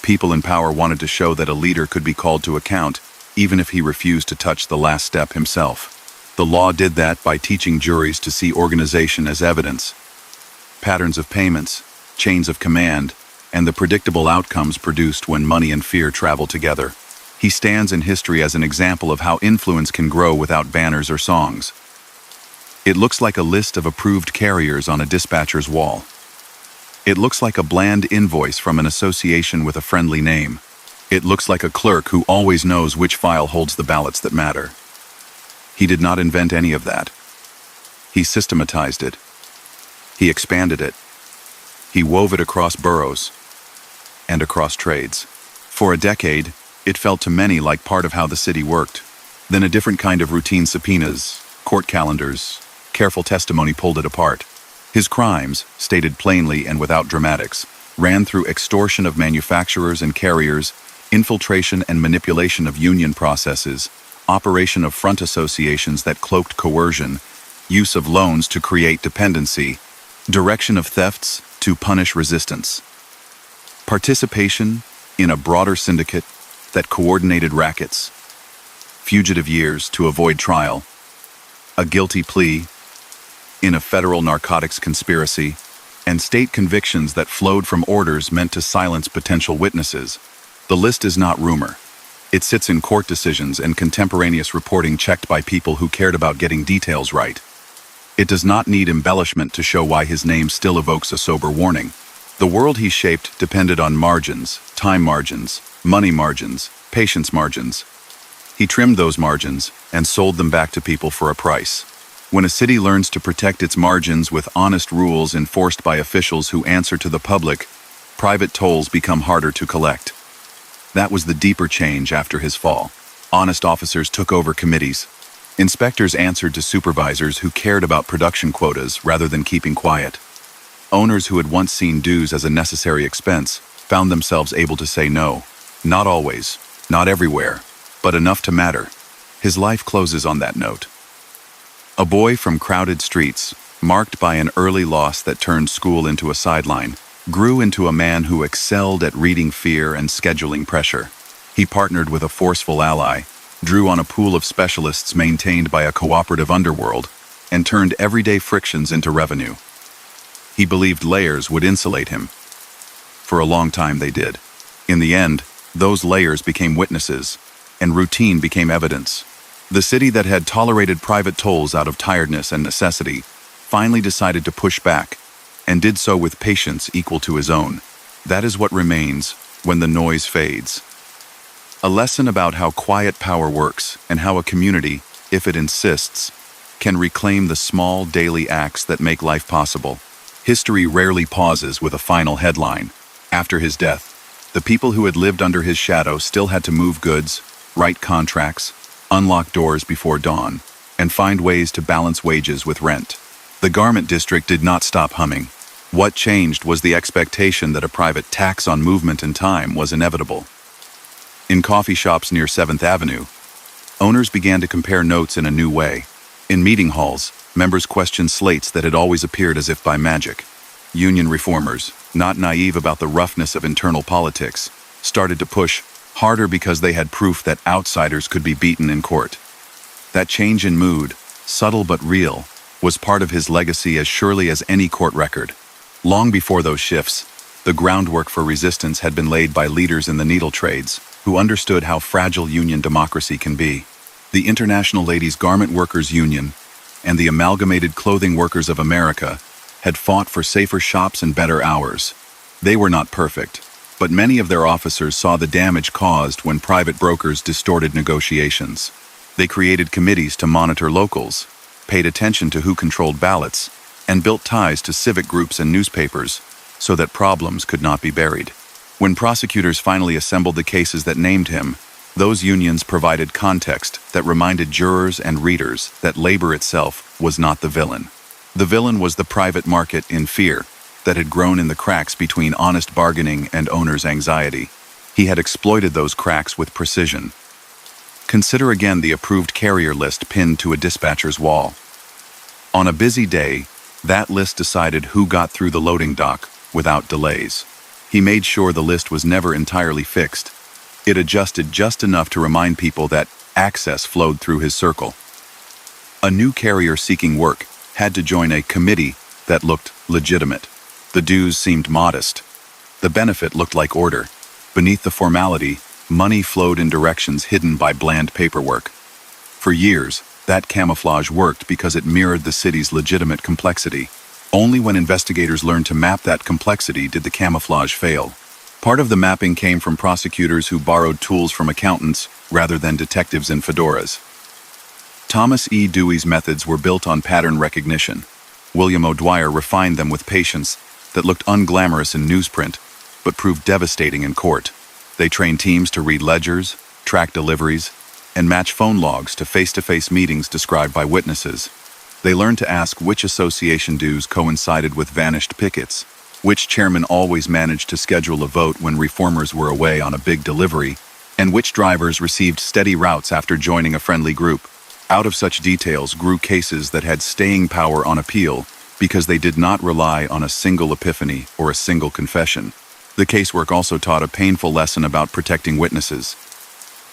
People in power wanted to show that a leader could be called to account, even if he refused to touch the last step himself. The law did that by teaching juries to see organization as evidence. Patterns of payments, chains of command, and the predictable outcomes produced when money and fear travel together. He stands in history as an example of how influence can grow without banners or songs. It looks like a list of approved carriers on a dispatcher's wall. It looks like a bland invoice from an association with a friendly name. It looks like a clerk who always knows which file holds the ballots that matter. He did not invent any of that. He systematized it. He expanded it. He wove it across boroughs and across trades. For a decade, it felt to many like part of how the city worked. Then a different kind of routine subpoenas, court calendars, careful testimony pulled it apart. His crimes, stated plainly and without dramatics, ran through extortion of manufacturers and carriers, infiltration and manipulation of union processes, operation of front associations that cloaked coercion, use of loans to create dependency, direction of thefts to punish resistance. Participation in a broader syndicate that coordinated rackets, fugitive years to avoid trial, a guilty plea in a federal narcotics conspiracy, and state convictions that flowed from orders meant to silence potential witnesses. The list is not rumor. It sits in court decisions and contemporaneous reporting checked by people who cared about getting details right. It does not need embellishment to show why his name still evokes a sober warning. The world he shaped depended on margins, time margins, money margins, patience margins. He trimmed those margins and sold them back to people for a price. When a city learns to protect its margins with honest rules enforced by officials who answer to the public, private tolls become harder to collect. That was the deeper change after his fall. Honest officers took over committees. Inspectors answered to supervisors who cared about production quotas rather than keeping quiet. Owners who had once seen dues as a necessary expense found themselves able to say no. Not always, not everywhere, but enough to matter. His life closes on that note. A boy from crowded streets, marked by an early loss that turned school into a sideline, grew into a man who excelled at reading fear and scheduling pressure. He partnered with a forceful ally, drew on a pool of specialists maintained by a cooperative underworld, and turned everyday frictions into revenue. He believed layers would insulate him. For a long time they did. In the end, those layers became witnesses, and routine became evidence. The city that had tolerated private tolls out of tiredness and necessity finally decided to push back, and did so with patience equal to his own. That is what remains when the noise fades. A lesson about how quiet power works and how a community, if it insists, can reclaim the small daily acts that make life possible. History rarely pauses with a final headline. After his death, the people who had lived under his shadow still had to move goods, write contracts, unlock doors before dawn, and find ways to balance wages with rent. The garment district did not stop humming. What changed was the expectation that a private tax on movement and time was inevitable. In coffee shops near 7th Avenue, owners began to compare notes in a new way. In meeting halls, members questioned slates that had always appeared as if by magic. Union reformers, not naive about the roughness of internal politics, started to push harder because they had proof that outsiders could be beaten in court. That change in mood, subtle but real, was part of his legacy as surely as any court record. Long before those shifts, the groundwork for resistance had been laid by leaders in the needle trades, who understood how fragile union democracy can be. The International Ladies Garment Workers Union and the Amalgamated Clothing Workers of America had fought for safer shops and better hours. They were not perfect, but many of their officers saw the damage caused when private brokers distorted negotiations. They created committees to monitor locals, paid attention to who controlled ballots, and built ties to civic groups and newspapers so that problems could not be buried. When prosecutors finally assembled the cases that named him, those unions provided context that reminded jurors and readers that labor itself was not the villain. The villain was the private market in fear that had grown in the cracks between honest bargaining and owners' anxiety. He had exploited those cracks with precision. Consider again the approved carrier list pinned to a dispatcher's wall. On a busy day, that list decided who got through the loading dock without delays. He made sure the list was never entirely fixed. It adjusted just enough to remind people that access flowed through his circle. A new carrier seeking work had to join a committee that looked legitimate. The dues seemed modest. The benefit looked like order. Beneath the formality, money flowed in directions hidden by bland paperwork. For years, that camouflage worked because it mirrored the city's legitimate complexity. Only when investigators learned to map that complexity did the camouflage fail. Part of the mapping came from prosecutors who borrowed tools from accountants rather than detectives in fedoras. Thomas E. Dewey's methods were built on pattern recognition. William O'Dwyer refined them with patience that looked unglamorous in newsprint, but proved devastating in court. They trained teams to read ledgers, track deliveries, and match phone logs to face-to-face meetings described by witnesses. They learned to ask which association dues coincided with vanished pickets, which chairman always managed to schedule a vote when reformers were away on a big delivery, and which drivers received steady routes after joining a friendly group. Out of such details grew cases that had staying power on appeal because they did not rely on a single epiphany or a single confession. The casework also taught a painful lesson about protecting witnesses.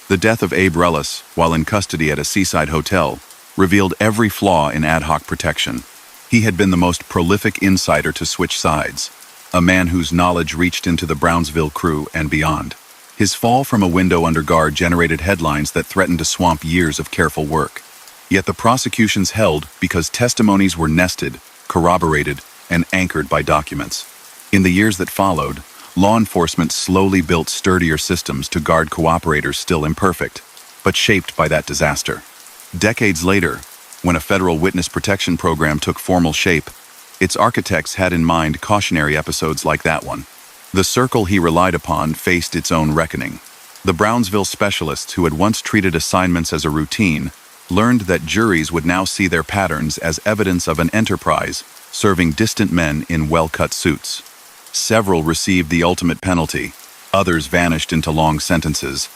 The death of Abe Rellis, while in custody at a seaside hotel, revealed every flaw in ad hoc protection. He had been the most prolific insider to switch sides, a man whose knowledge reached into the Brownsville crew and beyond. His fall from a window under guard generated headlines that threatened to swamp years of careful work. Yet the prosecutions held because testimonies were nested, corroborated, and anchored by documents. In the years that followed, law enforcement slowly built sturdier systems to guard cooperators still imperfect, but shaped by that disaster. Decades later, when a federal witness protection program took formal shape, its architects had in mind cautionary episodes like that one. The circle he relied upon faced its own reckoning. The Brownsville specialists who had once treated assignments as a routine learned that juries would now see their patterns as evidence of an enterprise serving distant men in well-cut suits. Several received the ultimate penalty. Others vanished into long sentences.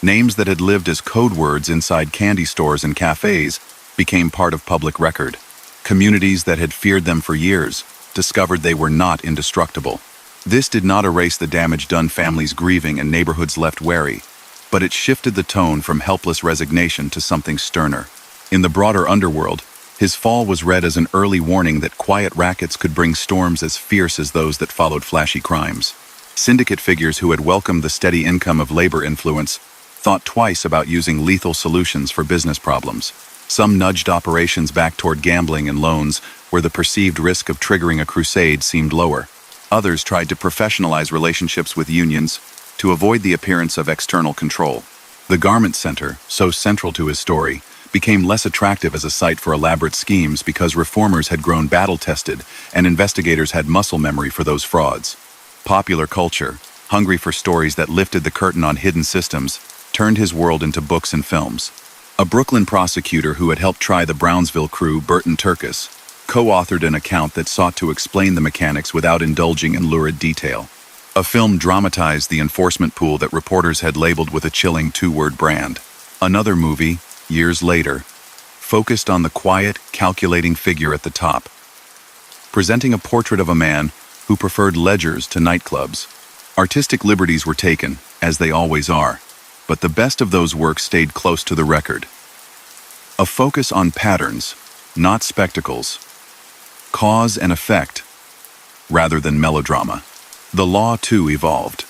Names that had lived as code words inside candy stores and cafes became part of public record. Communities that had feared them for years discovered they were not indestructible. This did not erase the damage done, families grieving and neighborhoods left wary, but it shifted the tone from helpless resignation to something sterner. In the broader underworld, his fall was read as an early warning that quiet rackets could bring storms as fierce as those that followed flashy crimes. Syndicate figures who had welcomed the steady income of labor influence thought twice about using lethal solutions for business problems. Some nudged operations back toward gambling and loans, where the perceived risk of triggering a crusade seemed lower. Others tried to professionalize relationships with unions to avoid the appearance of external control. The garment center, so central to his story, became less attractive as a site for elaborate schemes because reformers had grown battle-tested and investigators had muscle memory for those frauds. Popular culture, hungry for stories that lifted the curtain on hidden systems, turned his world into books and films. A Brooklyn prosecutor who had helped try the Brownsville crew, Burton Turkis, co-authored an account that sought to explain the mechanics without indulging in lurid detail. A film dramatized the enforcement pool that reporters had labeled with a chilling two-word brand. Another movie, years later, focused on the quiet, calculating figure at the top, presenting a portrait of a man who preferred ledgers to nightclubs. Artistic liberties were taken, as they always are, but the best of those works stayed close to the record. A focus on patterns, not spectacles, cause and effect, rather than melodrama. The law, too, evolved.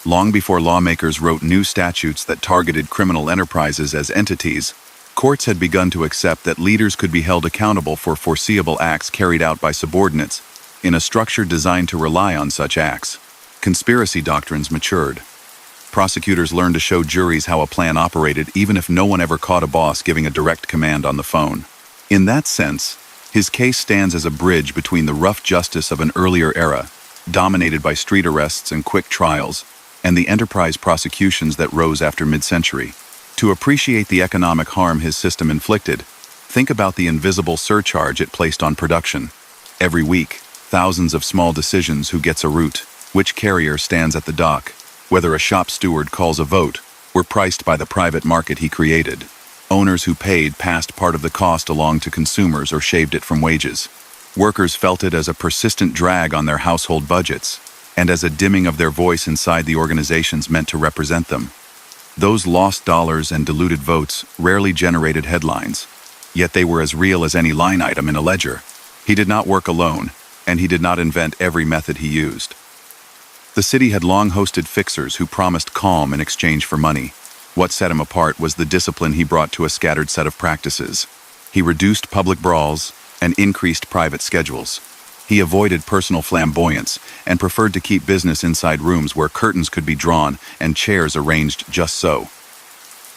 Long before lawmakers wrote new statutes that targeted criminal enterprises as entities, courts had begun to accept that leaders could be held accountable for foreseeable acts carried out by subordinates in a structure designed to rely on such acts. Conspiracy doctrines matured. Prosecutors learned to show juries how a plan operated even if no one ever caught a boss giving a direct command on the phone. In that sense, his case stands as a bridge between the rough justice of an earlier era, dominated by street arrests and quick trials, and the enterprise prosecutions that rose after mid-century. To appreciate the economic harm his system inflicted, think about the invisible surcharge it placed on production. Every week, thousands of small decisions: who gets a route, which carrier stands at the dock, whether a shop steward calls a vote, were priced by the private market he created. Owners who paid passed part of the cost along to consumers or shaved it from wages. Workers felt it as a persistent drag on their household budgets, and as a dimming of their voice inside the organizations meant to represent them. Those lost dollars and diluted votes rarely generated headlines, yet they were as real as any line item in a ledger. He did not work alone, and he did not invent every method he used. The city had long hosted fixers who promised calm in exchange for money. What set him apart was the discipline he brought to a scattered set of practices. He reduced public brawls and increased private schedules. He avoided personal flamboyance and preferred to keep business inside rooms where curtains could be drawn and chairs arranged just so.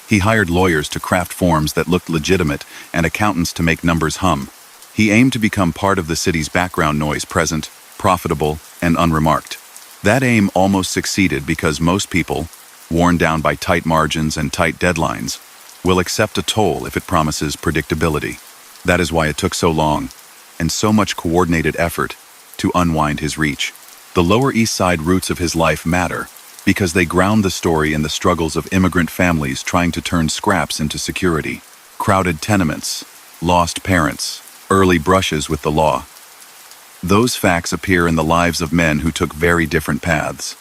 He hired lawyers to craft forms that looked legitimate and accountants to make numbers hum. He aimed to become part of the city's background noise, present, profitable, and unremarked. That aim almost succeeded because most people, worn down by tight margins and tight deadlines, will accept a toll if it promises predictability. That is why it took so long, and so much coordinated effort, to unwind his reach. The Lower East Side roots of his life matter because they ground the story in the struggles of immigrant families trying to turn scraps into security. Crowded tenements, lost parents, early brushes with the law. Those facts appear in the lives of men who took very different paths.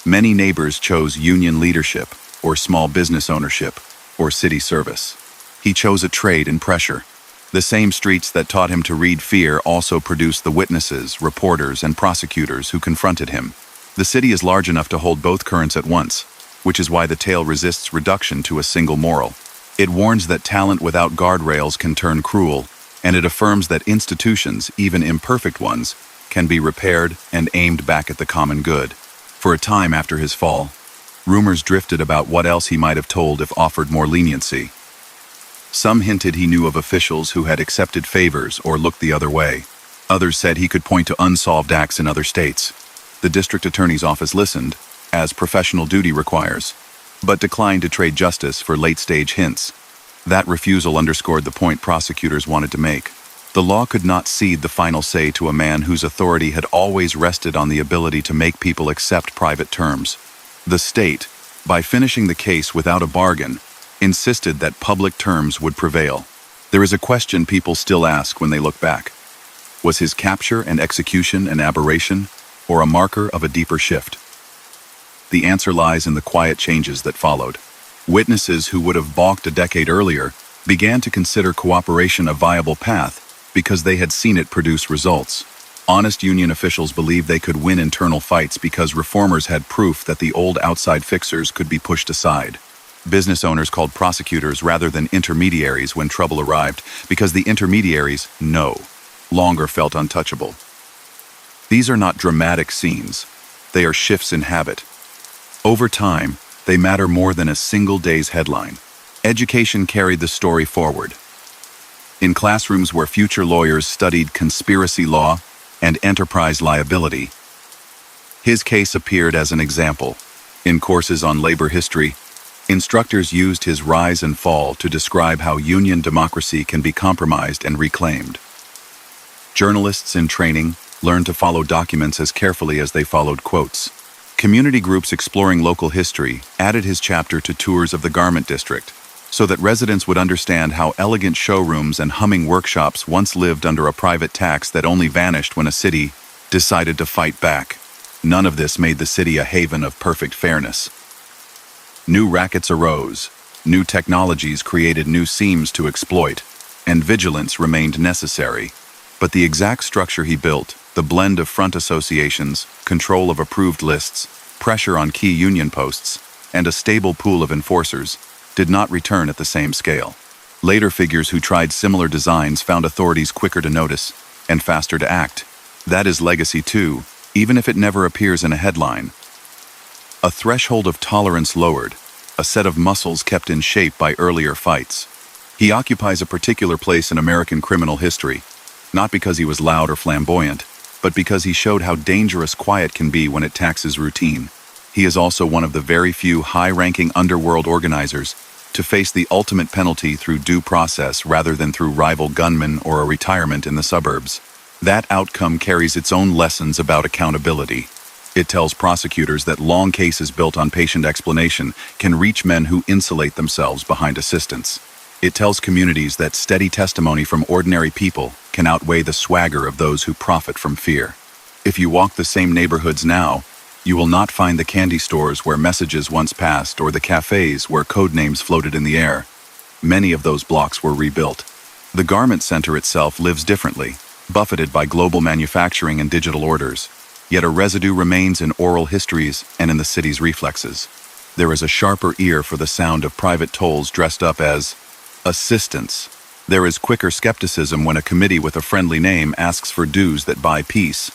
Many neighbors chose union leadership, or small business ownership, or city service. He chose a trade in pressure. The same streets that taught him to read fear also produced the witnesses, reporters, and prosecutors who confronted him. The city is large enough to hold both currents at once, which is why the tale resists reduction to a single moral. It warns that talent without guardrails can turn cruel, and it affirms that institutions, even imperfect ones, can be repaired and aimed back at the common good. For a time after his fall, rumors drifted about what else he might have told if offered more leniency. Some hinted he knew of officials who had accepted favors or looked the other way. Others said he could point to unsolved acts in other states. The district attorney's office listened, as professional duty requires, but declined to trade justice for late-stage hints. That refusal underscored the point prosecutors wanted to make. The law could not cede the final say to a man whose authority had always rested on the ability to make people accept private terms. The state, by finishing the case without a bargain, insisted that public terms would prevail. There is a question people still ask when they look back. Was his capture and execution an aberration, or a marker of a deeper shift? The answer lies in the quiet changes that followed. Witnesses who would have balked a decade earlier began to consider cooperation a viable path because they had seen it produce results. Honest union officials believed they could win internal fights because reformers had proof that the old outside fixers could be pushed aside. Business owners called prosecutors rather than intermediaries when trouble arrived because the intermediaries know. longer felt untouchable. These are not dramatic scenes. They are shifts in habit. Over time, they matter more than a single day's headline. Education carried the story forward. In classrooms where future lawyers studied conspiracy law and enterprise liability, his case appeared as an example. In courses on labor history, instructors used his rise and fall to describe how union democracy can be compromised and reclaimed. Journalists in training learned to follow documents as carefully as they followed quotes. Community groups exploring local history added his chapter to tours of the garment district, so that residents would understand how elegant showrooms and humming workshops once lived under a private tax that only vanished when a city decided to fight back. None of this made the city a haven of perfect fairness. New rackets arose, new technologies created new seams to exploit, and vigilance remained necessary. But the exact structure he built, the blend of front associations, control of approved lists, pressure on key union posts, and a stable pool of enforcers, did not return at the same scale. Later figures who tried similar designs found authorities quicker to notice and faster to act. That is legacy too, even if it never appears in a headline. A threshold of tolerance lowered, a set of muscles kept in shape by earlier fights. He occupies a particular place in American criminal history, not because he was loud or flamboyant, but because he showed how dangerous quiet can be when it taxes routine. He is also one of the very few high-ranking underworld organizers to face the ultimate penalty through due process rather than through rival gunmen or a retirement in the suburbs. That outcome carries its own lessons about accountability. It tells prosecutors that long cases built on patient explanation can reach men who insulate themselves behind assistance. It tells communities that steady testimony from ordinary people can outweigh the swagger of those who profit from fear. If you walk the same neighborhoods now, you will not find the candy stores where messages once passed or the cafes where code names floated in the air. Many of those blocks were rebuilt. The garment center itself lives differently, buffeted by global manufacturing and digital orders. Yet a residue remains in oral histories and in the city's reflexes. There is a sharper ear for the sound of private tolls dressed up as assistance. There is quicker skepticism when a committee with a friendly name asks for dues that buy peace.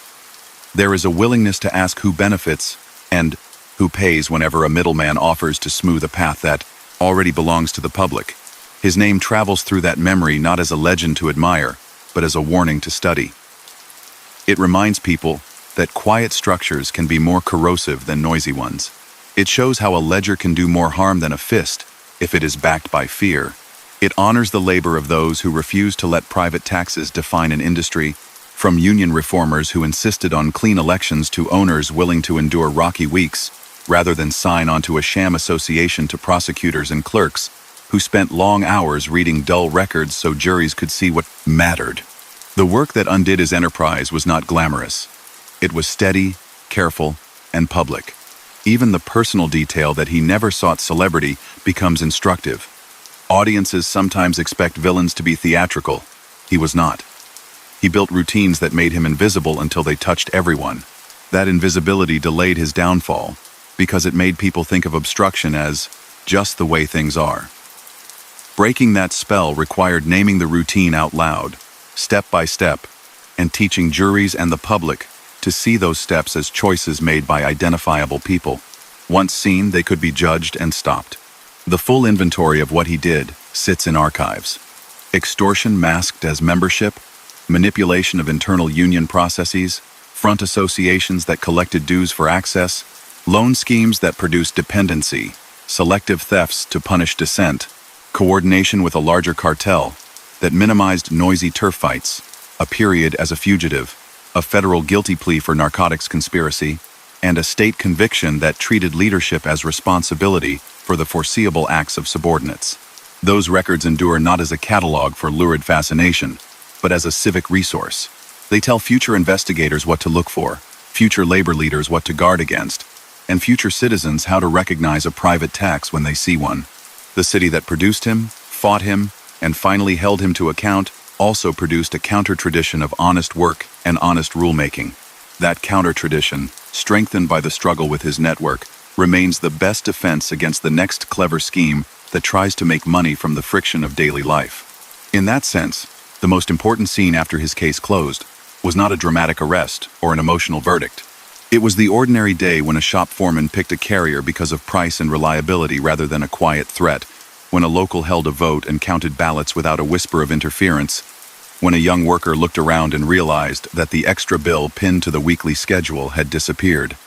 There is a willingness to ask who benefits and who pays whenever a middleman offers to smooth a path that already belongs to the public. His name travels through that memory not as a legend to admire, but as a warning to study. It reminds people that quiet structures can be more corrosive than noisy ones. It shows how a ledger can do more harm than a fist if it is backed by fear. It honors the labor of those who refuse to let private taxes define an industry, from union reformers who insisted on clean elections to owners willing to endure rocky weeks, rather than sign onto a sham association to prosecutors and clerks who spent long hours reading dull records so juries could see what mattered. The work that undid his enterprise was not glamorous. It was steady, careful, and public. Even the personal detail that he never sought celebrity becomes instructive. Audiences sometimes expect villains to be theatrical. He was not. He built routines that made him invisible until they touched everyone. That invisibility delayed his downfall, because it made people think of obstruction as just the way things are. Breaking that spell required naming the routine out loud, step by step, and teaching juries and the public to see those steps as choices made by identifiable people. Once seen, they could be judged and stopped. The full inventory of what he did sits in archives. Extortion masked as membership, manipulation of internal union processes, front associations that collected dues for access, loan schemes that produced dependency, selective thefts to punish dissent, coordination with a larger cartel that minimized noisy turf fights, a period as a fugitive, a federal guilty plea for narcotics conspiracy, and a state conviction that treated leadership as responsibility for the foreseeable acts of subordinates. Those records endure not as a catalog for lurid fascination, but as a civic resource. They tell future investigators what to look for, future labor leaders what to guard against, and future citizens how to recognize a private tax when they see one. The city that produced him, fought him, and finally held him to account also produced a counter-tradition of honest work and honest rulemaking. That counter-tradition, strengthened by the struggle with his network, remains the best defense against the next clever scheme that tries to make money from the friction of daily life. In that sense, The most important scene after his case closed was not a dramatic arrest or an emotional verdict. It was the ordinary day when a shop foreman picked a carrier because of price and reliability rather than a quiet threat, when a local held a vote and counted ballots without a whisper of interference, when a young worker looked around and realized that the extra bill pinned to the weekly schedule had disappeared.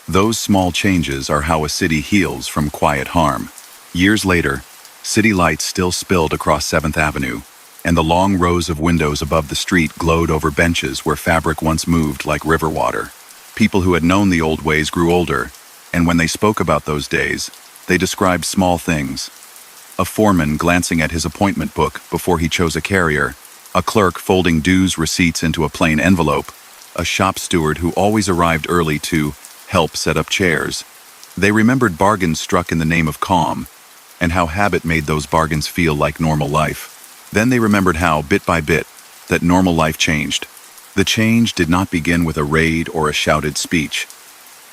Those small changes are how a city heals from quiet harm. Years later, city lights still spilled across 7th Avenue, and the long rows of windows above the street glowed over benches where fabric once moved like river water. People who had known the old ways grew older, and when they spoke about those days, they described small things. A foreman glancing at his appointment book before he chose a carrier, a clerk folding dues receipts into a plain envelope, a shop steward who always arrived early to help set up chairs. They remembered bargains struck in the name of calm, and how habit made those bargains feel like normal life. Then they remembered how, bit by bit, that normal life changed. The change did not begin with a raid or a shouted speech.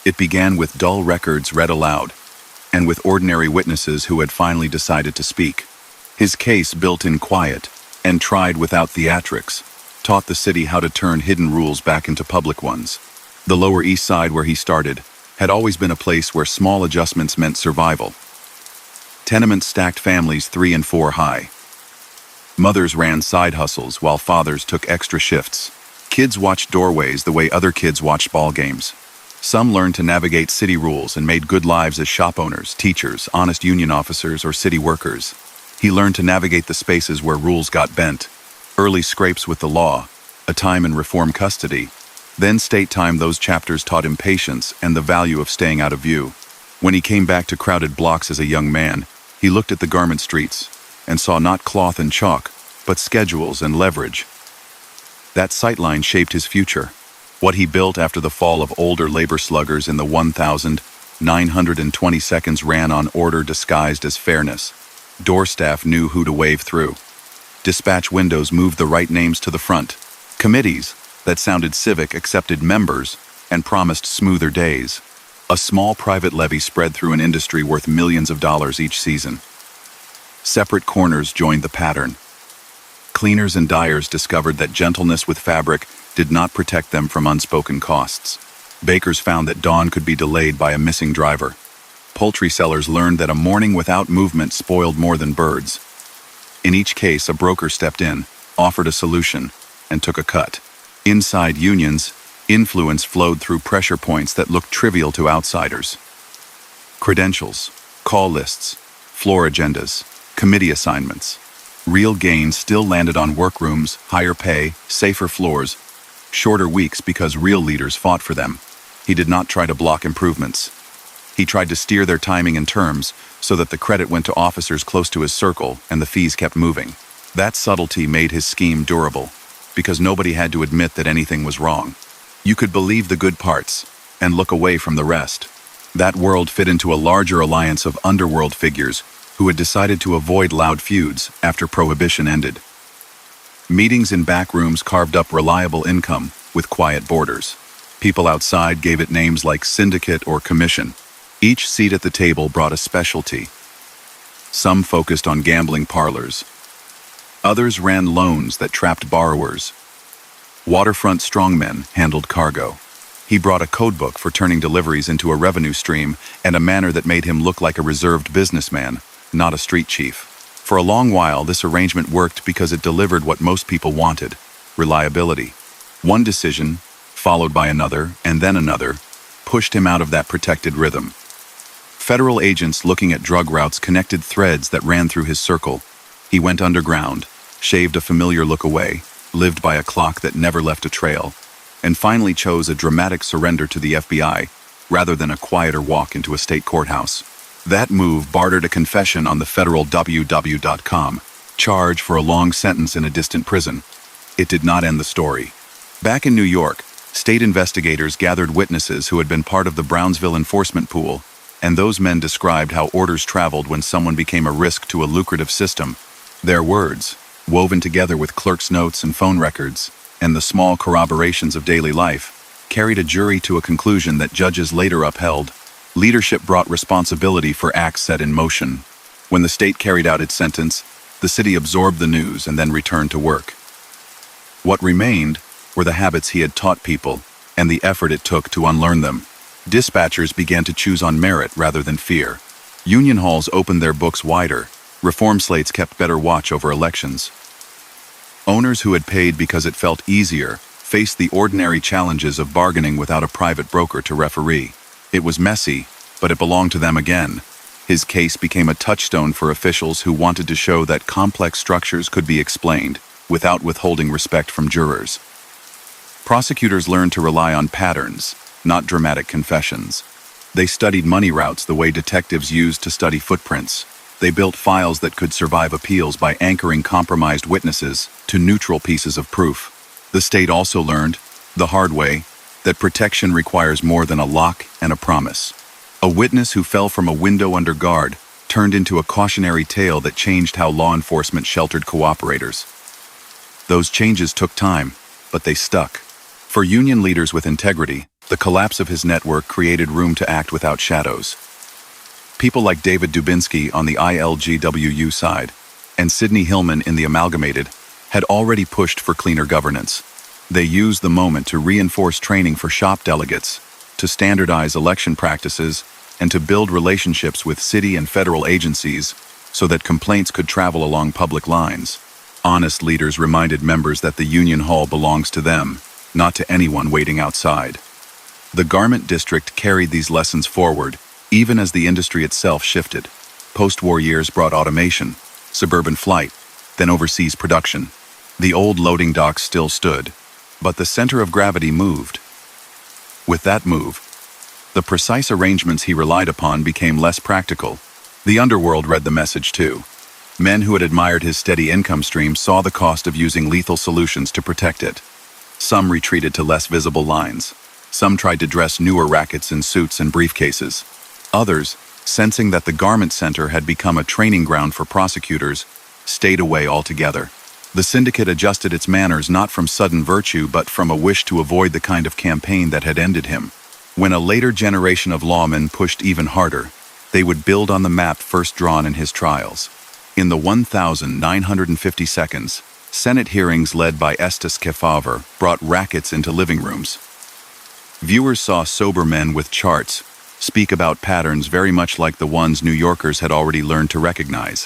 It began with dull records read aloud, and with ordinary witnesses who had finally decided to speak. His case, built in quiet and tried without theatrics, taught the city how to turn hidden rules back into public ones. The Lower East Side, where he started, had always been a place where small adjustments meant survival. Tenements stacked families 3 and 4 high. Mothers ran side hustles while fathers took extra shifts. Kids watched doorways the way other kids watched ball games. Some learned to navigate city rules and made good lives as shop owners, teachers, honest union officers, or city workers. He learned to navigate the spaces where rules got bent. Early scrapes with the law, a time in reform custody. Then state time. Those chapters taught him patience and the value of staying out of view. When he came back to crowded blocks as a young man, he looked at the garment streets and saw not cloth and chalk, but schedules and leverage. That sightline shaped his future. What he built after the fall of older labor sluggers in the 1,920 seconds ran on order disguised as fairness. Door staff knew who to wave through. Dispatch windows moved the right names to the front. Committees that sounded civic accepted members and promised smoother days. A small private levy spread through an industry worth millions of dollars each season. Separate corners joined the pattern. Cleaners and dyers discovered that gentleness with fabric did not protect them from unspoken costs. Bakers found that dawn could be delayed by a missing driver. Poultry sellers learned that a morning without movement spoiled more than birds. In each case, a broker stepped in, offered a solution, and took a cut. Inside unions, influence flowed through pressure points that looked trivial to outsiders. Credentials, call lists, floor agendas, committee assignments. Real gains still landed on workrooms, higher pay, safer floors, shorter weeks because real leaders fought for them. He did not try to block improvements. He tried to steer their timing and terms so that the credit went to officers close to his circle and the fees kept moving. That subtlety made his scheme durable, because nobody had to admit that anything was wrong. You could believe the good parts and look away from the rest. That world fit into a larger alliance of underworld figures who had decided to avoid loud feuds after Prohibition ended. Meetings in back rooms carved up reliable income with quiet borders. People outside gave it names like syndicate or commission. Each seat at the table brought a specialty. Some focused on gambling parlors. Others ran loans that trapped borrowers. Waterfront strongmen handled cargo. He brought a codebook for turning deliveries into a revenue stream and a manner that made him look like a reserved businessman, not a street chief. For a long while, this arrangement worked because it delivered what most people wanted: reliability. One decision, followed by another, and then another, pushed him out of that protected rhythm. Federal agents looking at drug routes connected threads that ran through his circle. He went underground, shaved a familiar look away, lived by a clock that never left a trail, and finally chose a dramatic surrender to the FBI rather than a quieter walk into a state courthouse. That move bartered a confession on the federal www.com, charge for a long sentence in a distant prison. It did not end the story. Back in New York, state investigators gathered witnesses who had been part of the Brownsville enforcement pool, and those men described how orders traveled when someone became a risk to a lucrative system. Their words, woven together with clerks' notes and phone records, and the small corroborations of daily life, carried a jury to a conclusion that judges later upheld. Leadership brought responsibility for acts set in motion. When the state carried out its sentence, the city absorbed the news and then returned to work. What remained were the habits he had taught people and the effort it took to unlearn them. Dispatchers began to choose on merit rather than fear. Union halls opened their books wider. Reform slates kept better watch over elections. Owners who had paid because it felt easier faced the ordinary challenges of bargaining without a private broker to referee. It was messy, but it belonged to them again. His case became a touchstone for officials who wanted to show that complex structures could be explained without withholding respect from jurors. Prosecutors learned to rely on patterns, not dramatic confessions. They studied money routes the way detectives used to study footprints. They built files that could survive appeals by anchoring compromised witnesses to neutral pieces of proof. The state also learned, the hard way, that protection requires more than a lock and a promise. A witness who fell from a window under guard turned into a cautionary tale that changed how law enforcement sheltered cooperators. Those changes took time, but they stuck. For union leaders with integrity, the collapse of his network created room to act without shadows. People like David Dubinsky on the ILGWU side and Sidney Hillman in the Amalgamated had already pushed for cleaner governance. They used the moment to reinforce training for shop delegates, to standardize election practices, and to build relationships with city and federal agencies so that complaints could travel along public lines. Honest leaders reminded members that the union hall belongs to them, not to anyone waiting outside. The garment district carried these lessons forward, even as the industry itself shifted. Post-war years brought automation, suburban flight, then overseas production. The old loading docks still stood, but the center of gravity moved. With that move, the precise arrangements he relied upon became less practical. The underworld read the message too. Men who had admired his steady income stream saw the cost of using lethal solutions to protect it. Some retreated to less visible lines. Some tried to dress newer rackets in suits and briefcases. Others, sensing that the garment center had become a training ground for prosecutors, stayed away altogether. The syndicate adjusted its manners not from sudden virtue but from a wish to avoid the kind of campaign that had ended him. When a later generation of lawmen pushed even harder, they would build on the map first drawn in his trials. In the 1,950 seconds, Senate hearings led by Estes Kefauver brought rackets into living rooms. Viewers saw sober men with charts speak about patterns very much like the ones New Yorkers had already learned to recognize.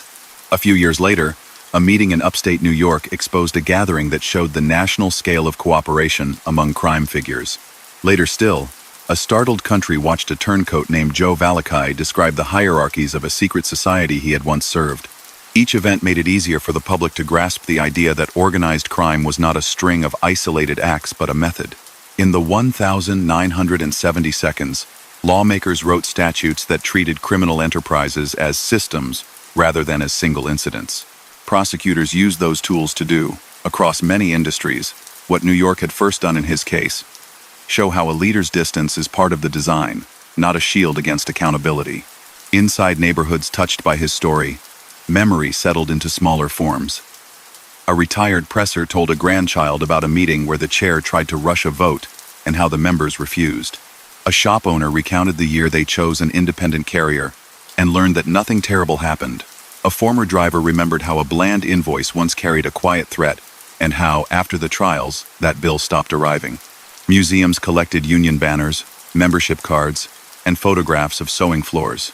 A few years later, a meeting in upstate New York exposed a gathering that showed the national scale of cooperation among crime figures. Later still, a startled country watched a turncoat named Joe Valakai describe the hierarchies of a secret society he had once served. Each event made it easier for the public to grasp the idea that organized crime was not a string of isolated acts but a method. In the 1,970 seconds, lawmakers wrote statutes that treated criminal enterprises as systems rather than as single incidents. Prosecutors used those tools to do, across many industries, what New York had first done in his case: show how a leader's distance is part of the design, not a shield against accountability. Inside neighborhoods touched by his story, memory settled into smaller forms. A retired presser told a grandchild about a meeting where the chair tried to rush a vote and how the members refused. A shop owner recounted the year they chose an independent carrier and learned that nothing terrible happened. A former driver remembered how a bland invoice once carried a quiet threat and how, after the trials, that bill stopped arriving. Museums collected union banners, membership cards, and photographs of sewing floors.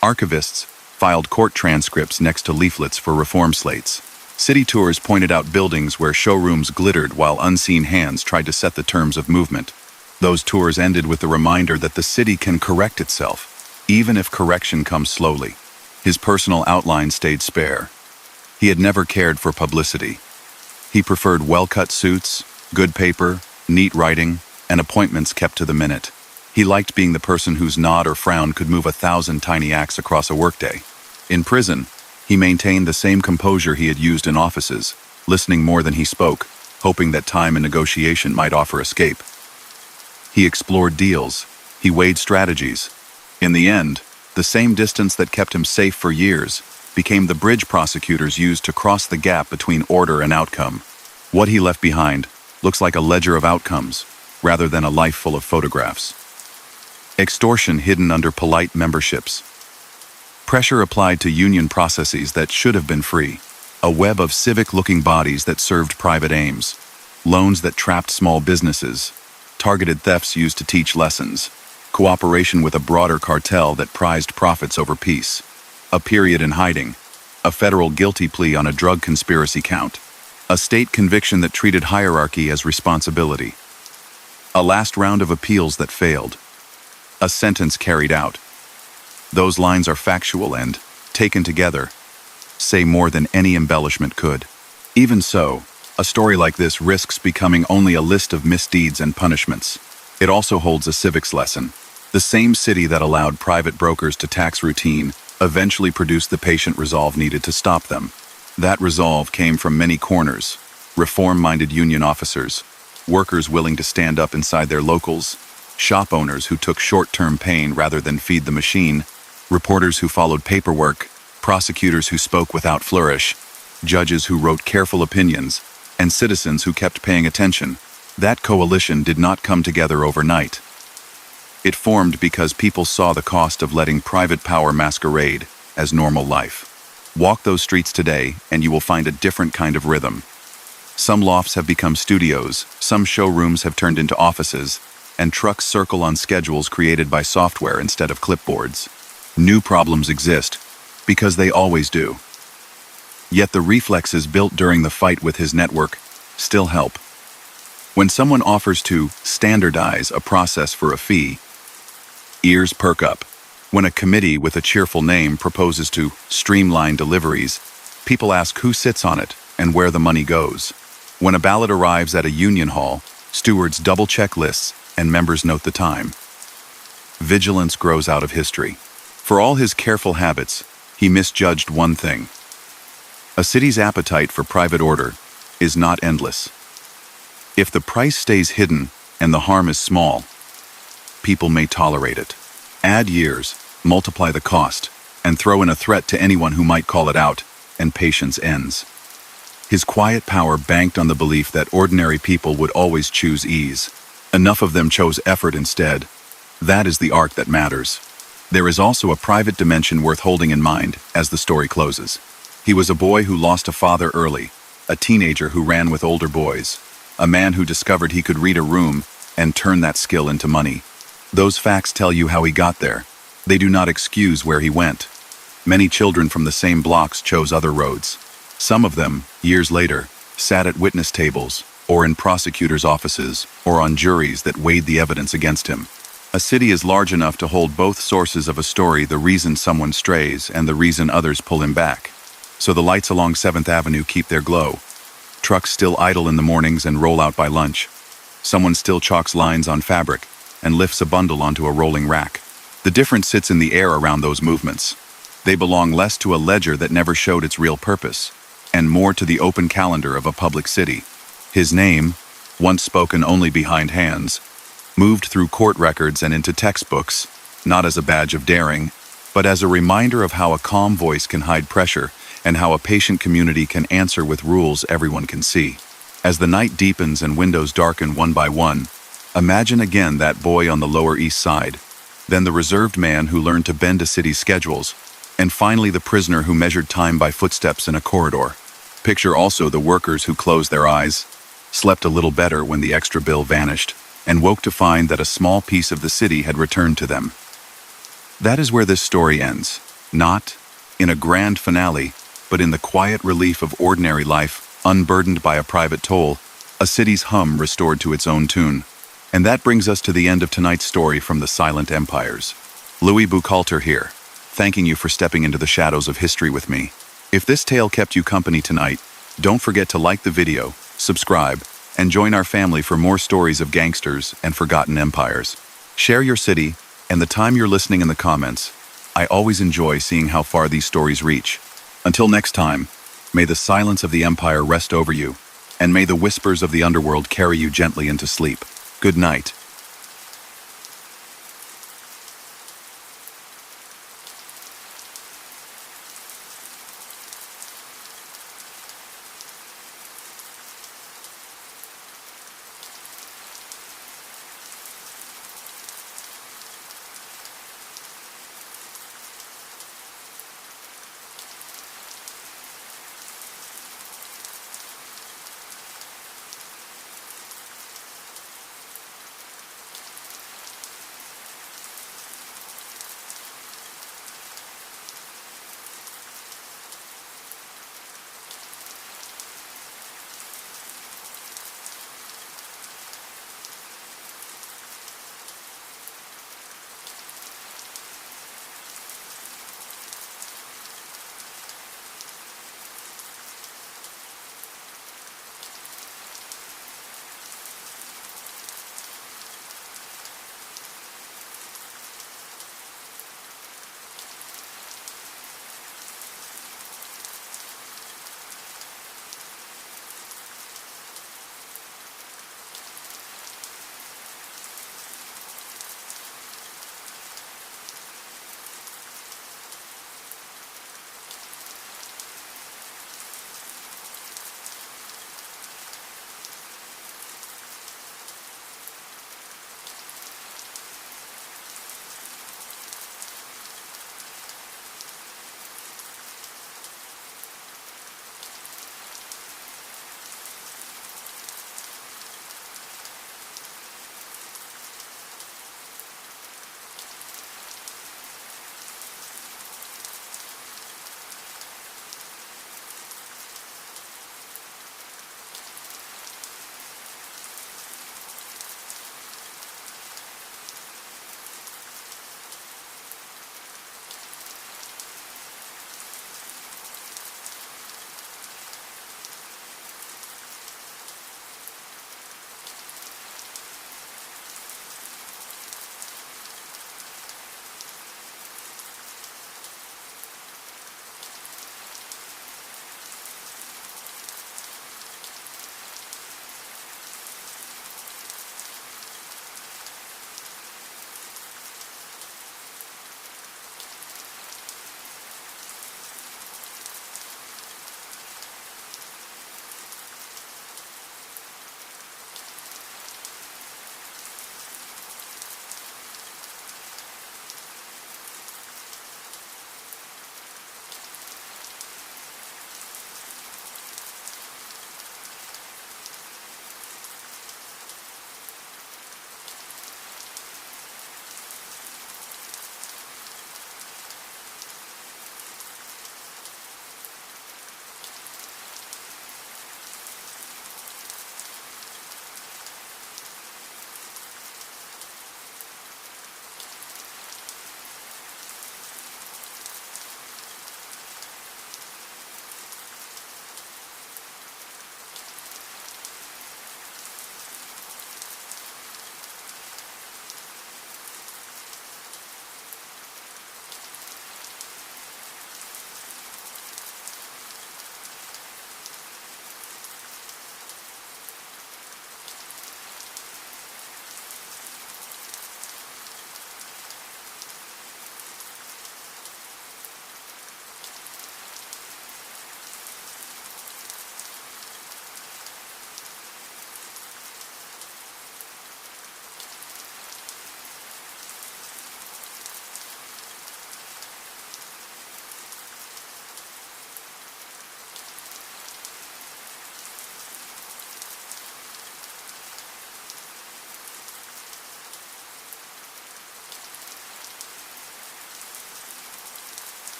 Archivists filed court transcripts next to leaflets for reform slates. City tours pointed out buildings where showrooms glittered while unseen hands tried to set the terms of movement. Those tours ended with the reminder that the city can correct itself, even if correction comes slowly. His personal outline stayed spare. He had never cared for publicity. He preferred well-cut suits, good paper, neat writing, and appointments kept to the minute. He liked being the person whose nod or frown could move 1,000 tiny acts across a workday. In prison, he maintained the same composure he had used in offices, listening more than he spoke, hoping that time and negotiation might offer escape. He explored deals. He weighed strategies. In the end, the same distance that kept him safe for years became the bridge prosecutors used to cross the gap between order and outcome. What he left behind looks like a ledger of outcomes, rather than a life full of photographs. Extortion hidden under polite memberships. Pressure applied to union processes that should have been free. A web of civic-looking bodies that served private aims. Loans that trapped small businesses. Targeted thefts used to teach lessons. Cooperation with a broader cartel that prized profits over peace. A period in hiding. A federal guilty plea on a drug conspiracy count. A state conviction that treated hierarchy as responsibility. A last round of appeals that failed. A sentence carried out. Those lines are factual and, taken together, say more than any embellishment could. Even so, a story like this risks becoming only a list of misdeeds and punishments. It also holds a civics lesson. The same city that allowed private brokers to tax routine eventually produced the patient resolve needed to stop them. That resolve came from many corners: reform-minded union officers, workers willing to stand up inside their locals, shop owners who took short-term pain rather than feed the machine, reporters who followed paperwork, prosecutors who spoke without flourish, judges who wrote careful opinions, and citizens who kept paying attention. That coalition did not come together overnight. It formed because people saw the cost of letting private power masquerade as normal life. Walk those streets today and you will find a different kind of rhythm. Some lofts have become studios, some showrooms have turned into offices, and trucks circle on schedules created by software instead of clipboards. New problems exist, because they always do. Yet the reflexes built during the fight with his network still help. When someone offers to standardize a process for a fee, ears perk up. When a committee with a cheerful name proposes to streamline deliveries, people ask who sits on it and where the money goes. When a ballot arrives at a union hall, stewards double-check lists and members note the time. Vigilance grows out of history. For all his careful habits, he misjudged one thing. A city's appetite for private order is not endless. If the price stays hidden and the harm is small, people may tolerate it. Add years, multiply the cost, and throw in a threat to anyone who might call it out, and patience ends. His quiet power banked on the belief that ordinary people would always choose ease. Enough of them chose effort instead. That is the arc that matters. There is also a private dimension worth holding in mind as the story closes. He was a boy who lost a father early, a teenager who ran with older boys, a man who discovered he could read a room and turn that skill into money. Those facts tell you how he got there. They do not excuse where he went. Many children from the same blocks chose other roads. Some of them, years later, sat at witness tables, or in prosecutors' offices, or on juries that weighed the evidence against him. A city is large enough to hold both sources of a story: the reason someone strays and the reason others pull him back. So the lights along 7th Avenue keep their glow. Trucks still idle in the mornings and roll out by lunch. Someone still chalks lines on fabric and lifts a bundle onto a rolling rack. The difference sits in the air around those movements. They belong less to a ledger that never showed its real purpose, and more to the open calendar of a public city. His name, once spoken only behind hands, moved through court records and into textbooks, not as a badge of daring, but as a reminder of how a calm voice can hide pressure and how a patient community can answer with rules everyone can see. As the night deepens and windows darken one by one, imagine again that boy on the Lower East Side, then the reserved man who learned to bend a city's schedules, and finally the prisoner who measured time by footsteps in a corridor. Picture also the workers who closed their eyes, slept a little better when the extra bill vanished, and woke to find that a small piece of the city had returned to them. That is where this story ends, not in a grand finale, but in the quiet relief of ordinary life, unburdened by a private toll, a city's hum restored to its own tune. And that brings us to the end of tonight's story from the Silent Empires. Louis Buchalter here, thanking you for stepping into the shadows of history with me. If this tale kept you company tonight, don't forget to like the video, subscribe, and join our family for more stories of gangsters and forgotten empires. Share your city and the time you're listening in the comments. I always enjoy seeing how far these stories reach. Until next time, may the silence of the empire rest over you, and may the whispers of the underworld carry you gently into sleep. Good night.